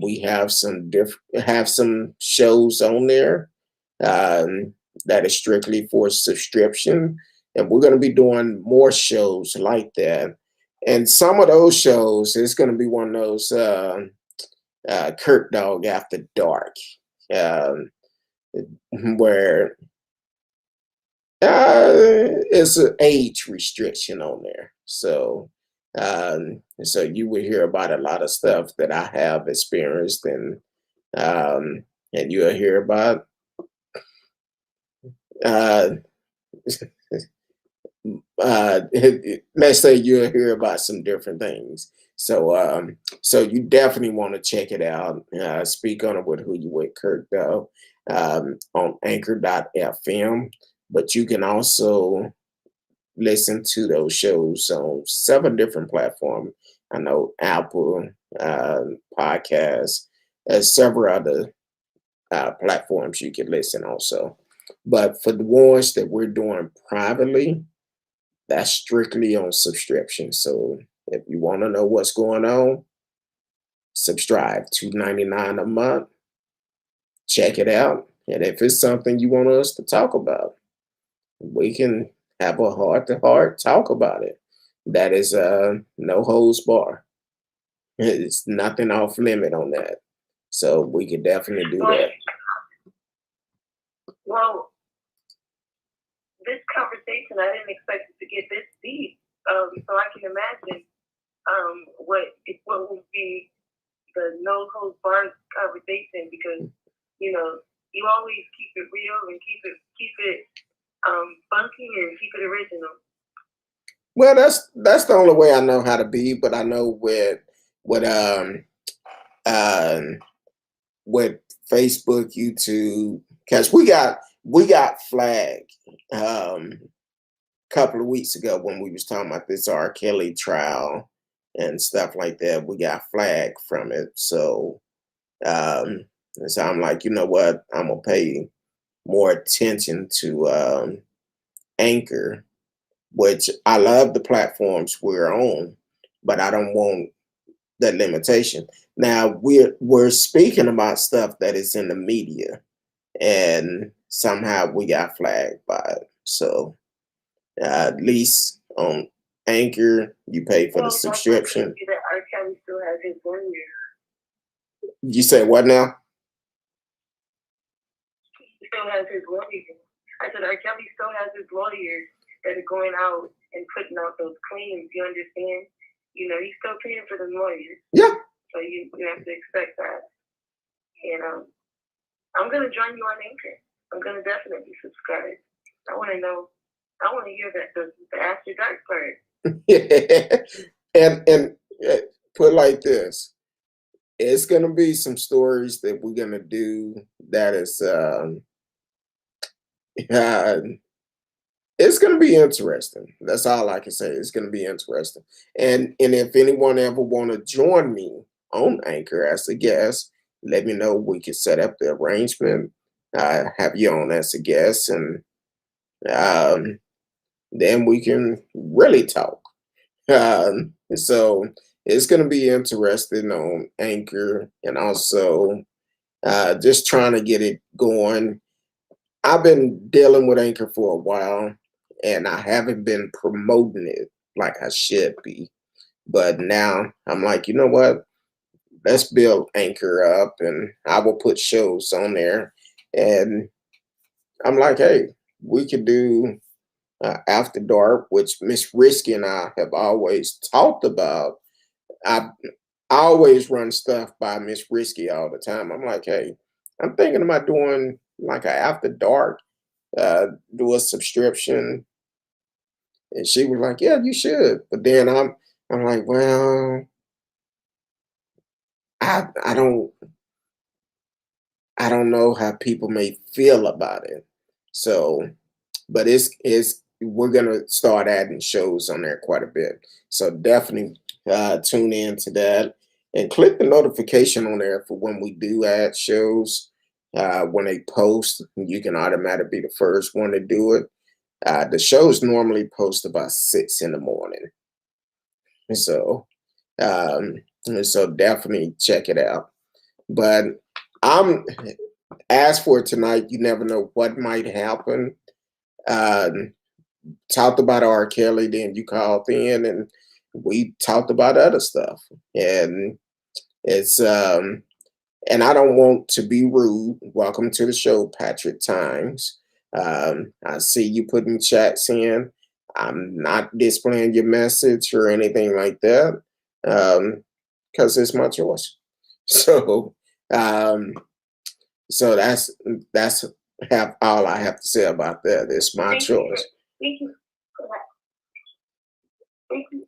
We have some shows on there that is strictly for subscription, and we're going to be doing more shows like that. And some of those shows is going to be one of those Kurt Dog After Dark, where it's an age restriction on there. So you will hear about a lot of stuff that I have experienced, and you'll hear about uh, let's say you'll hear about some different things. So you definitely want to check it out. Speak On It with Who You With Kirk, though, on anchor.fm. But you can also listen to those shows on 7 different platforms. I know Apple Podcasts, several other platforms you can listen also. But for the ones that we're doing privately, that's strictly on subscription. So if you want to know what's going on, subscribe. $2.99 a month. Check it out. And if it's something you want us to talk about, we can have a heart-to-heart talk about it. That is no holds bar. It's nothing off limit on that. So we can definitely do that. Well, this conversation, I didn't expect it to get this deep. So I can imagine what would be the no holds barred conversation, because you always keep it real and keep it funky and keep it original. Well, that's the only way I know how to be, but I know with Facebook, YouTube, because we got flagged a couple of weeks ago when we was talking about this R. Kelly trial and stuff like that. We got flagged from it. So I'm like, you know what? I'm gonna pay more attention to Anchor which I love the platforms we're on, but I don't want that limitation. Now we're speaking about stuff that is in the media, and somehow we got flagged by it. So at least on Anchor, you pay for the subscription. That R. Kelly still has his lawyers. You say what now? He still has his lawyers. I said R. Kelly still has his lawyers that are going out and putting out those claims. You understand? You know, he's still paying for the lawyers. Yeah. So you have to expect that. And I'm gonna join you on Anchor. I'm gonna definitely subscribe. I want to know. I want to hear that the after dark part. and put like this, it's gonna be some stories that we're gonna do that is it's gonna be interesting. That's all I can say. It's gonna be interesting. And if anyone ever want to join me on Anchor as a guest, let me know. We can set up the arrangement. Have you on as a guest, and then we can really talk. So it's going to be interesting on Anchor, and also just trying to get it going. I've been dealing with Anchor for a while, and I haven't been promoting it like I should be. But now I'm like, you know what? Let's build Anchor up, and I will put shows on there. And I'm like, hey, we could do After Dark, which Miss Risky and I have always talked about. I always run stuff by Miss Risky all the time. I'm like, hey, I'm thinking about doing like a After Dark, do a subscription. And she was like, yeah, you should. But then I'm like, well, I don't know how people may feel about it. So, but it's we're gonna start adding shows on there quite a bit. So definitely tune in to that and click the notification on there for when we do add shows. When they post, you can automatically be the first one to do it. The shows normally post about 6 in the morning, so so definitely check it out. But I'm as for tonight, you never know what might happen. Talked about R. Kelly, then you called in and we talked about other stuff. And it's and I don't want to be rude. Welcome to the show, Patrick Times. I see you putting chats in. I'm not displaying your message or anything like that. Because it's my choice. So so that's have all I have to say about that. It's my choice. Thank you for that. Thank you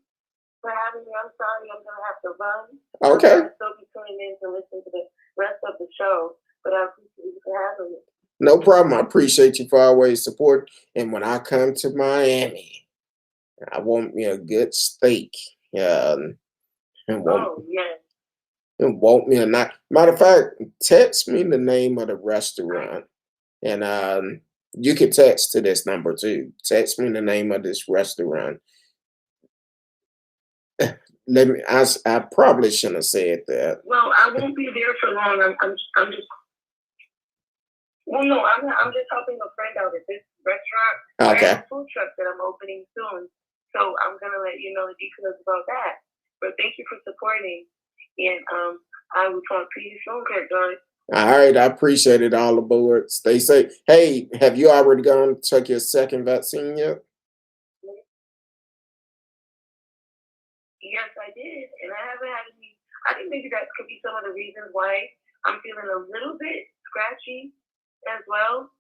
for having me. I'm sorry I'm gonna have to run. Okay. I'm still be tuning in to listen to the rest of the show, but I appreciate you for having me. No problem. I appreciate you for always support. And when I come to Miami, I want me a good steak. And want, yes. And want me a night. Matter of fact, text me the name of the restaurant. And you can text to this number too. Text me the name of this restaurant. Let me. I probably shouldn't have said that. Well, I won't be there for long. I'm just. Well, no, I'm just helping a friend out at this restaurant. Okay. I have a food truck that I'm opening soon, so I'm gonna let you know the details about that. But thank you for supporting, and I will talk to you soon, guys. All right, I appreciate it. All aboard. Stay safe. Hey, have you already gone to take your second vaccine yet? Yes, I did, and I haven't had any. I think maybe that could be some of the reasons why I'm feeling a little bit scratchy as well.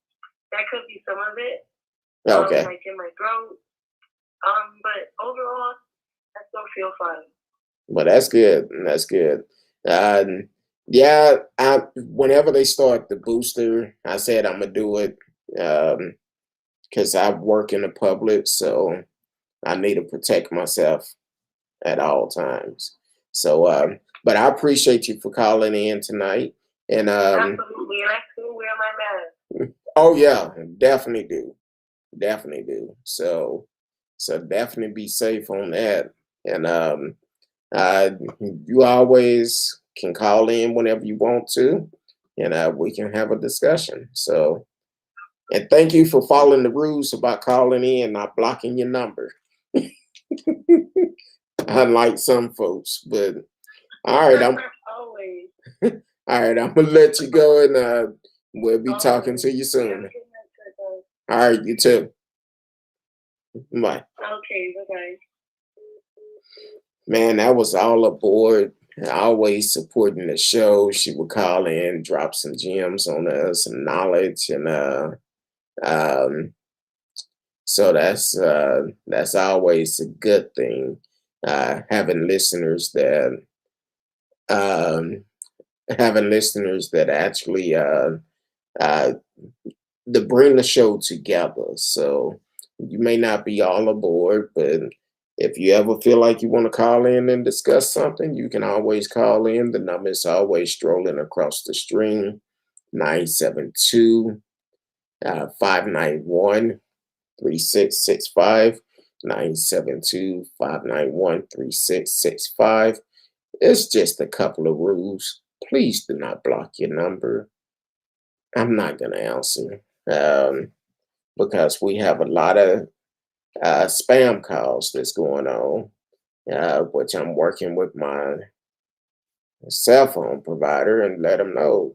That could be some of it. Okay. Like in my throat. But overall, I still feel fine. Well, that's good. That's good. Yeah, whenever they start the booster, I said I'm gonna do it because I work in the public, so I need to protect myself at all times. So, but I appreciate you for calling in tonight. And absolutely, and I still wear my mask. Oh yeah, definitely do. Definitely do. So So definitely be safe on that. And uh, you always can call in whenever you want to, and we can have a discussion. So, and thank you for following the rules about calling in and not blocking your number. Unlike some folks, but all right, Always. all right, I'm gonna let you go, and we'll be talking to you Yeah, soon. good night, Turtle. All right, you too. Bye. Okay, bye-bye. Man, that was all aboard. Always supporting the show. She would call in, drop some gems on us, some knowledge, and um, so that's always a good thing. Having listeners that um, having listeners that actually uh, to bring the show together. So you may not be all aboard, but if you ever feel like you want to call in and discuss something, you can always call in. The number is always strolling across the stream, 972 591 3665. 972-591-3665. It's just a couple of rules. Please do not block your number. I'm not going to answer. Because we have a lot of spam calls that's going on, which I'm working with my cell phone provider and let them know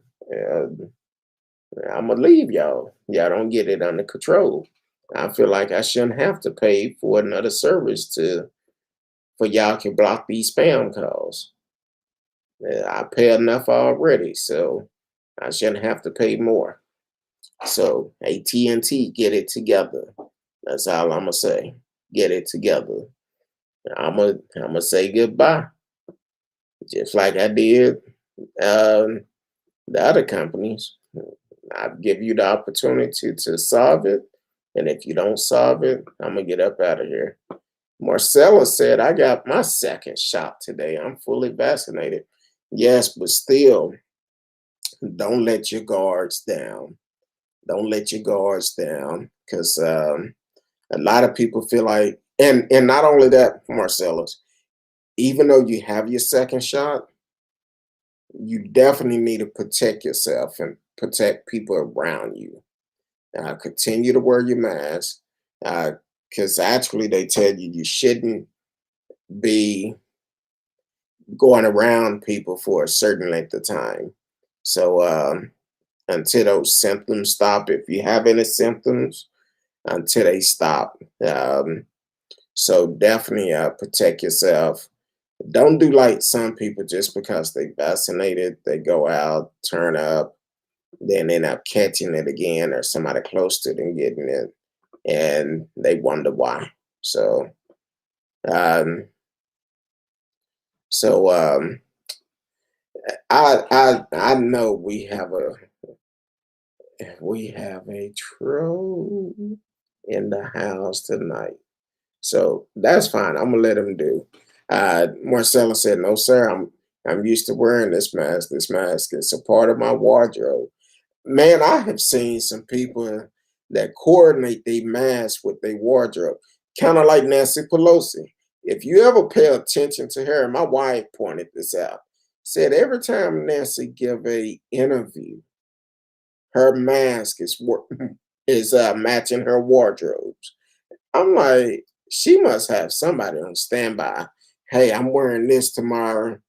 I'm gonna leave y'all. Y'all don't get it under control. I feel like I shouldn't have to pay for another service to for y'all can block these spam calls. I pay enough already, so I shouldn't have to pay more. So AT&T, get it together. That's all I'm gonna say. Get it together. I'm gonna say goodbye, just like I did the other companies. I give you the opportunity to solve it, and if you don't solve it, I'm gonna get up out of here. Marcella said, "I got my second shot today. I'm fully vaccinated." Yes, but still, don't let your guards down. Don't let your guards down, because a lot of people feel like, and not only that, Marcellus, even though you have your second shot, you definitely need to protect yourself and protect people around you. Continue to wear your mask, because actually they tell you you shouldn't be going around people for a certain length of time. So until those symptoms stop, if you have any symptoms, until they stop. So definitely protect yourself. Don't do like some people just because they vaccinated, they go out, turn up, then end up catching it again or somebody close to them getting it, and they wonder why. So, um, so I know we have a troll in the house tonight. So that's fine. I'm gonna let him do. Marcella said, "No, sir. I'm used to wearing this mask. This mask is a part of my wardrobe." Man, I have seen some people that coordinate their masks with their wardrobe, kind of like Nancy Pelosi. If you ever pay attention to her, and my wife pointed this out, said every time Nancy give a interview, her mask is matching her wardrobes. I'm like, she must have somebody on standby. Hey, I'm wearing this tomorrow.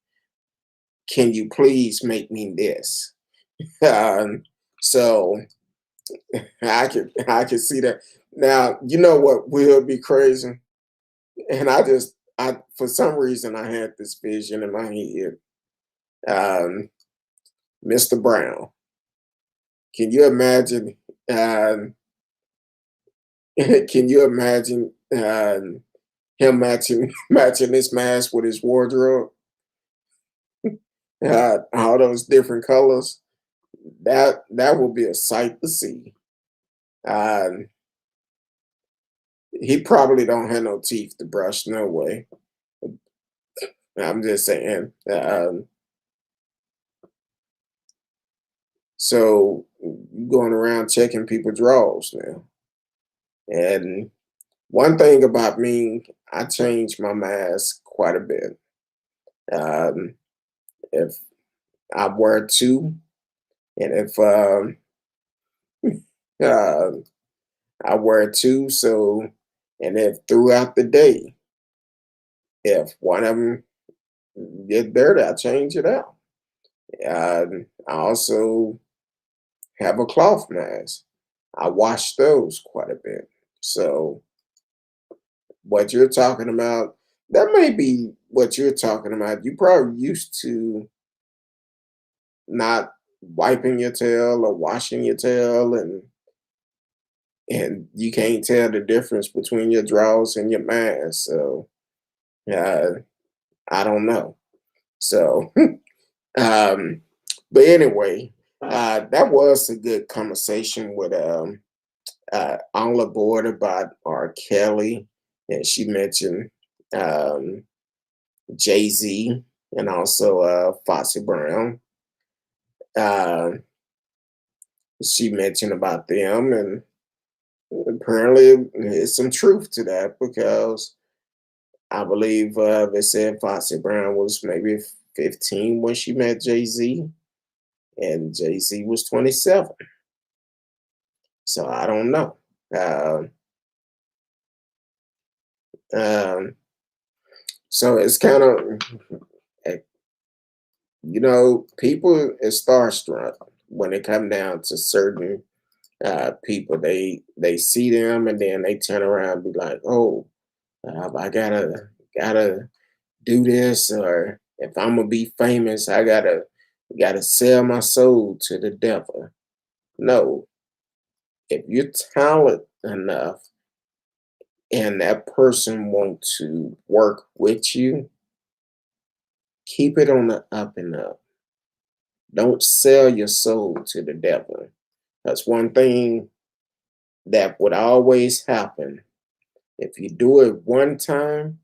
Can you please make me this? So I can see that. Now, you know what will be crazy? And I for some reason I had this vision in my head. Um, Mr. Brown. Can you imagine can you imagine him matching this mask with his wardrobe? All those different colors. That will be a sight to see. Um, he probably don't have no teeth to brush, no way. I'm just saying. So you going around checking people drawers now, and One thing about me, I change my mask quite a bit. If I wear two, and if uh, I wear two, so and if throughout the day, if one of them get dirty, I change it out. I also have a cloth mask. I wash those quite a bit. So what you're talking about, that may be what you're talking about. You probably used to not wiping your tail or washing your tail, and you can't tell the difference between your drawers and your mask. So uh, I don't know. So um, but anyway, that was a good conversation with all aboard about R. Kelly, and she mentioned um, Jay Z and also Foxy Brown. Uh, she mentioned about them, and apparently there's some truth to that because I believe they said Foxy Brown was maybe 15 when she met Jay Z, and Jay Z was 27. So I don't know. Uh, um, so it's kind of, people is starstruck when it come down to certain people. They see them and then they turn around and be like, "Oh, I gotta do this, or if I'm gonna be famous, I gotta sell my soul to the devil." No, if you're talented enough and that person want to work with you, keep it on the up and up. Don't sell your soul to the devil. That's one thing that would always happen. If you do it one time,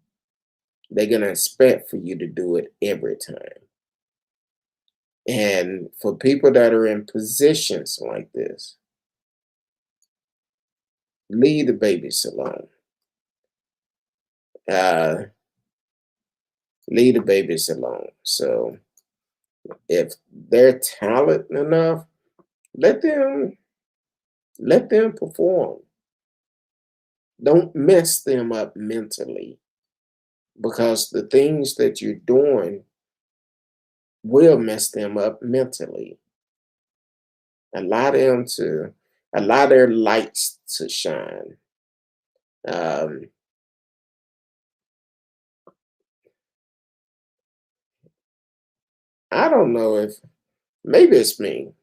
they're gonna expect for you to do it every time. And for people that are in positions like this, leave the babies alone. Uh, leave the babies alone. So if they're talented enough, let them let them perform. Don't mess them up mentally because the things that you're doing will mess them up mentally. Allow them to allow their lights to shine. Um, I don't know if maybe it's me,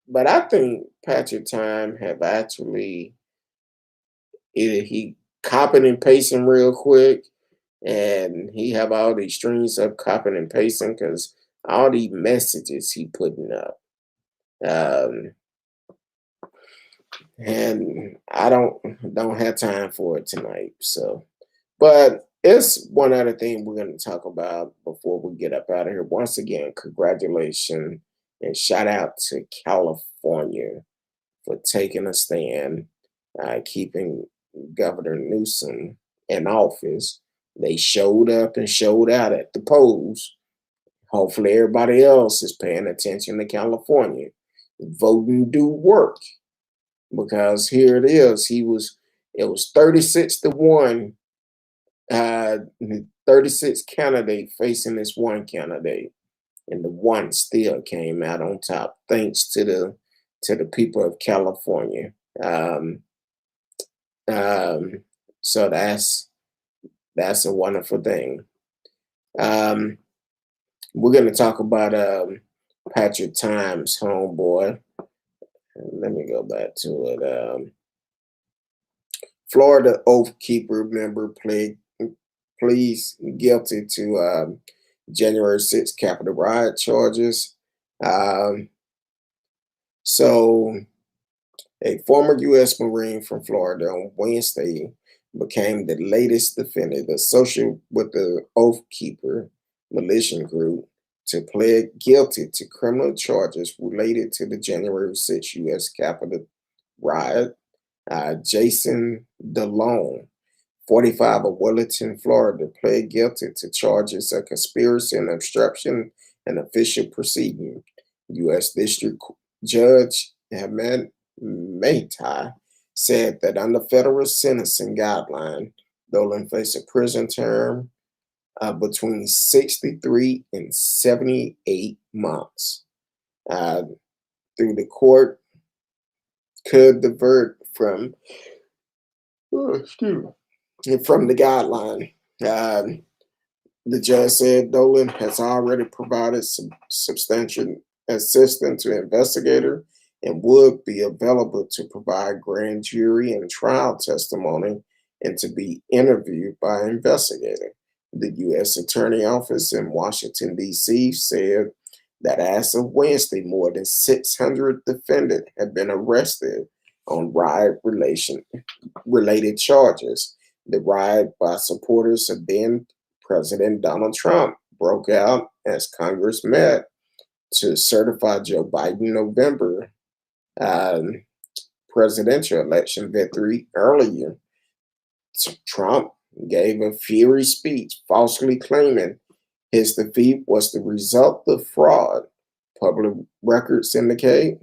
but I think Patrick Time have actually either he copying and pasting real quick, and he have all these strings up copying and pasting because all these messages he putting up. Um, and I don't have time for it tonight. So, but it's one other thing we're going to talk about before we get up out of here. Once again, congratulations and shout out to California for taking a stand, keeping Governor Newsom in office. They showed up and showed out at the polls. Hopefully, everybody else is paying attention to California. Voting do work because here it is. It was 36-1, uh, 36 candidate facing this one candidate, and the one still came out on top thanks to the people of California. Um, um, so that's a wonderful thing. Um, we're going to talk about Patrick Times' homeboy. Let me go back to it. Florida Oath Keeper member pleads guilty to January 6th Capitol riot charges. Um, so, a former U.S. Marine from Florida on Wednesday became the latest defendant associated with the Oath Keeper militia group to plead guilty to criminal charges related to the January 6th U.S. Capitol riot. Jason Dolan, 45 of Wellington, Florida, pled guilty to charges of conspiracy and obstruction and official proceeding. U.S. District Judge Ahmed Mehtai said that under federal sentencing guideline, Dolan faced a prison term between 63 and 78 months. Through the court could divert from from the guideline. The judge said Dolan has already provided substantial assistance to investigator and would be available to provide grand jury and trial testimony and to be interviewed by investigator. The U.S. Attorney Office in Washington, D.C. said that as of Wednesday, more than 600 defendants have been arrested on riot related charges. The riot by supporters of then President Donald Trump broke out as Congress met to certify Joe Biden November presidential election victory. Earlier, Trump gave a fiery speech falsely claiming his defeat was the result of fraud. Public records indicate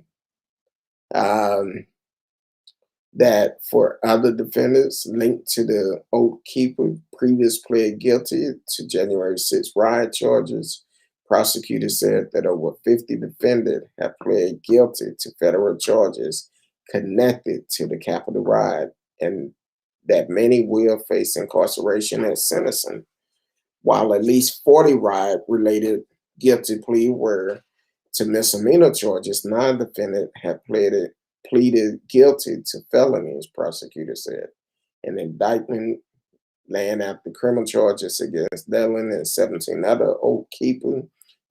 that for other defendants linked to the Oath Keeper previously pled guilty to January 6 riot charges, prosecutors said that over 50 defendants have pled guilty to federal charges connected to the Capitol riot and that many will face incarceration and sentencing, while at least 40 riot-related guilty plea were to misdemeanor charges. 9 defendants have pleaded guilty to felonies, prosecutors said. An indictment laying out the criminal charges against Dolan and 17 other Oath Keeper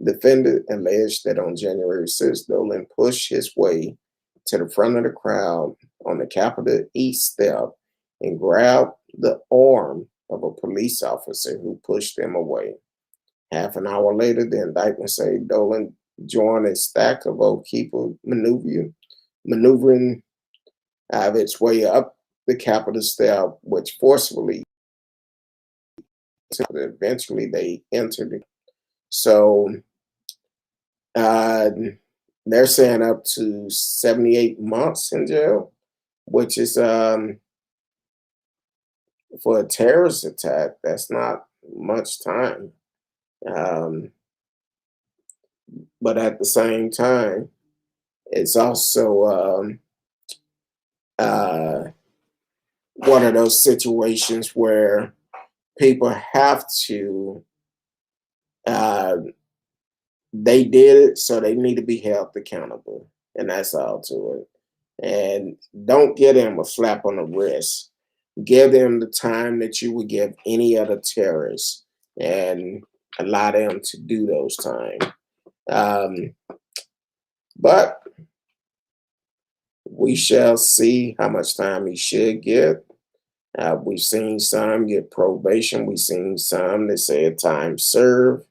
defendants alleged that on January 6th, Dolan pushed his way to the front of the crowd on the Capitol East step and grabbed the arm of a police officer who pushed him away. Half an hour later, the indictment said Dolan joined a stack of Oath Keeper maneuvering its way up the Capitol step, which forcefully, eventually they entered it. So they're saying up to 78 months in jail, which is for a terrorist attack. That's not much time. But at the same time, it's also one of those situations where people have to, they did it, so they need to be held accountable. And that's all to it. And don't give them a slap on the wrist. Give them the time that you would give any other terrorist and allow them to do those times. But we shall see how much time he should get. We've seen some get probation. We've seen some that say time served.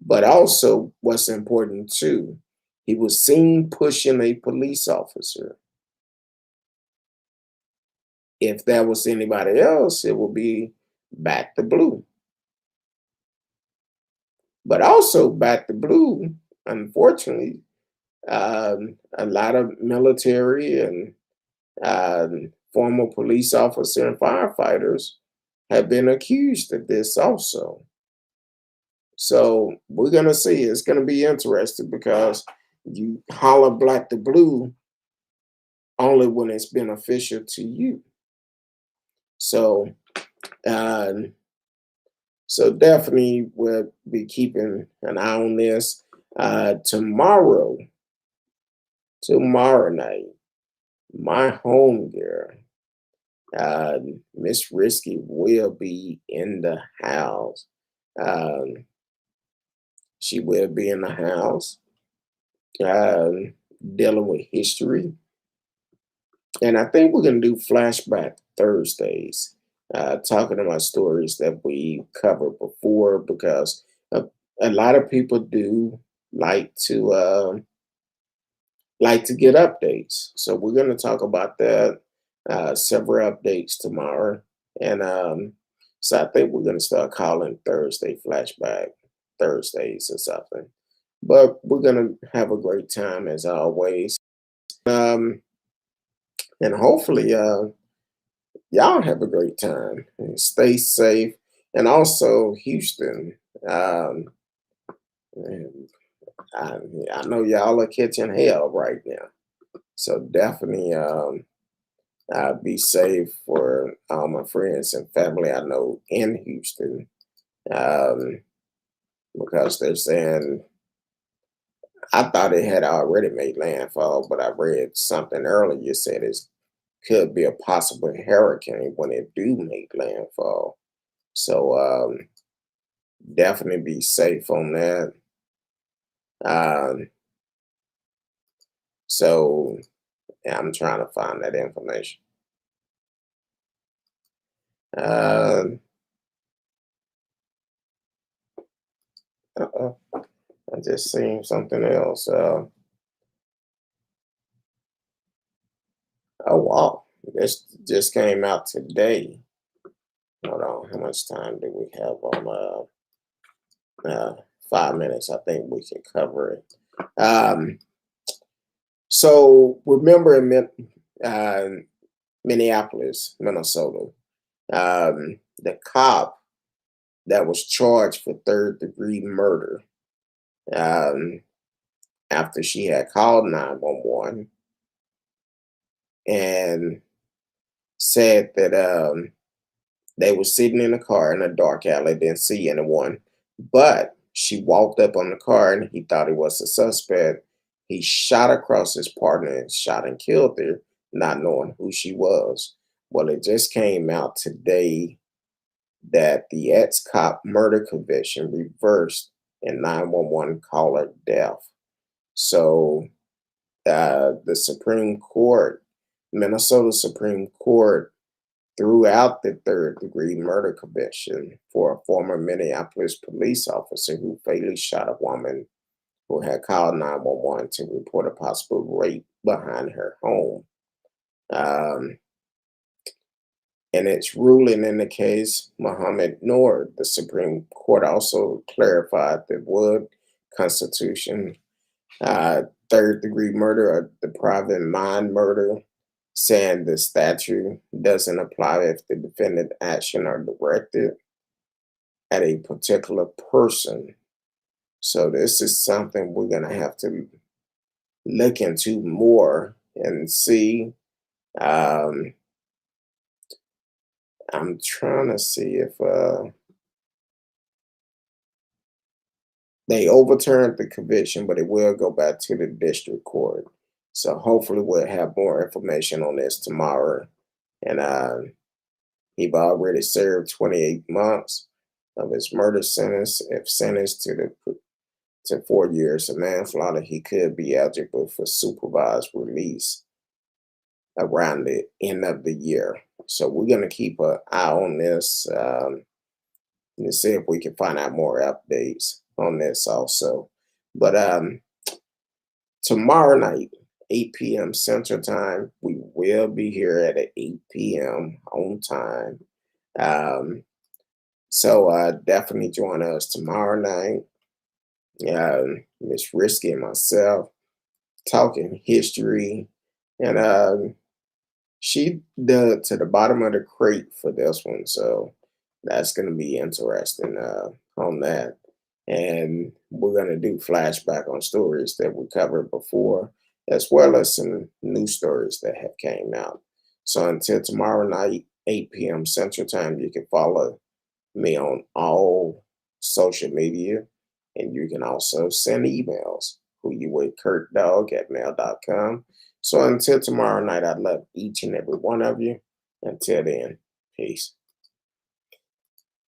But also, what's important too, he was seen pushing a police officer. If that was anybody else, it would be back to blue. But also back to blue, unfortunately, a lot of military and former police officer and firefighters have been accused of this also. So we're going to see. It's going to be interesting because you holler black to blue only when it's beneficial to you. So, so definitely we'll be keeping an eye on this. Tomorrow night, my home girl, Miss Risky, will be in the house. She will be in the house dealing with history. And I think we're going to do flashback Thursdays, talking about stories that we covered before, because a lot of people do like to get updates. So we're going to talk about that several updates tomorrow. And so I think we're going to start calling Thursday flashback Thursdays or something. But we're going to have a great time as always. Um, and hopefully, y'all have a great time and stay safe. And also, Houston. Um, and I know y'all are catching hell right now. So definitely be safe for all my friends and family I know in Houston. Um, because they're saying, I thought it had already made landfall, but I read something earlier said it could be a possible hurricane when it do make landfall. So definitely be safe on that. Um, so yeah, I'm trying to find that information. Um, uh-oh, I just seen something else. Oh wow, this just came out today. Hold on, how much time do we have on? 5 minutes. I think we can cover it. So remember in Minneapolis, Minnesota, the cop that was charged for third-degree murder after she had called 911 and said that they were sitting in a car in a dark alley, didn't see anyone, but she walked up on the car and he thought he was a suspect. He shot across his partner and shot and killed her, not knowing who she was. Well, it just came out today that the ex-cop murder conviction reversed and 911 caller death. So the Supreme Court, Minnesota Supreme Court, threw out the third-degree murder conviction for a former Minneapolis police officer who fatally shot a woman who had called 911 to report a possible rape behind her home. In its ruling in the case, Muhammad Noor, the Supreme Court also clarified the Wood Constitution, third-degree murder or depriving mind murder, saying the statute doesn't apply if the defendant action are directed at a particular person. So this is something we're gonna have to look into more and see. Um, I'm trying to see if they overturned the conviction, but it will go back to the district court. So hopefully we'll have more information on this tomorrow. And he've already served 28 months of his murder sentence. If sentenced to 4 years of manslaughter, he could be eligible for supervised release around the end of the year. So we're going to keep an eye on this and see if we can find out more updates on this also. But tomorrow night, 8 p.m. Central Time, we will be here at 8 p.m. on time. So definitely join us tomorrow night. Miss Risky and myself talking history. And she dug to the bottom of the crate for this one. So that's going to be interesting on that. And we're going to do flashback on stories that we covered before, as well as some new stories that have came out. So until tomorrow night, 8 p.m. Central Time, you can follow me on all social media. And you can also send emails, who you with kurtdog@mail.com. So until tomorrow night, I love each and every one of you. Until then, peace.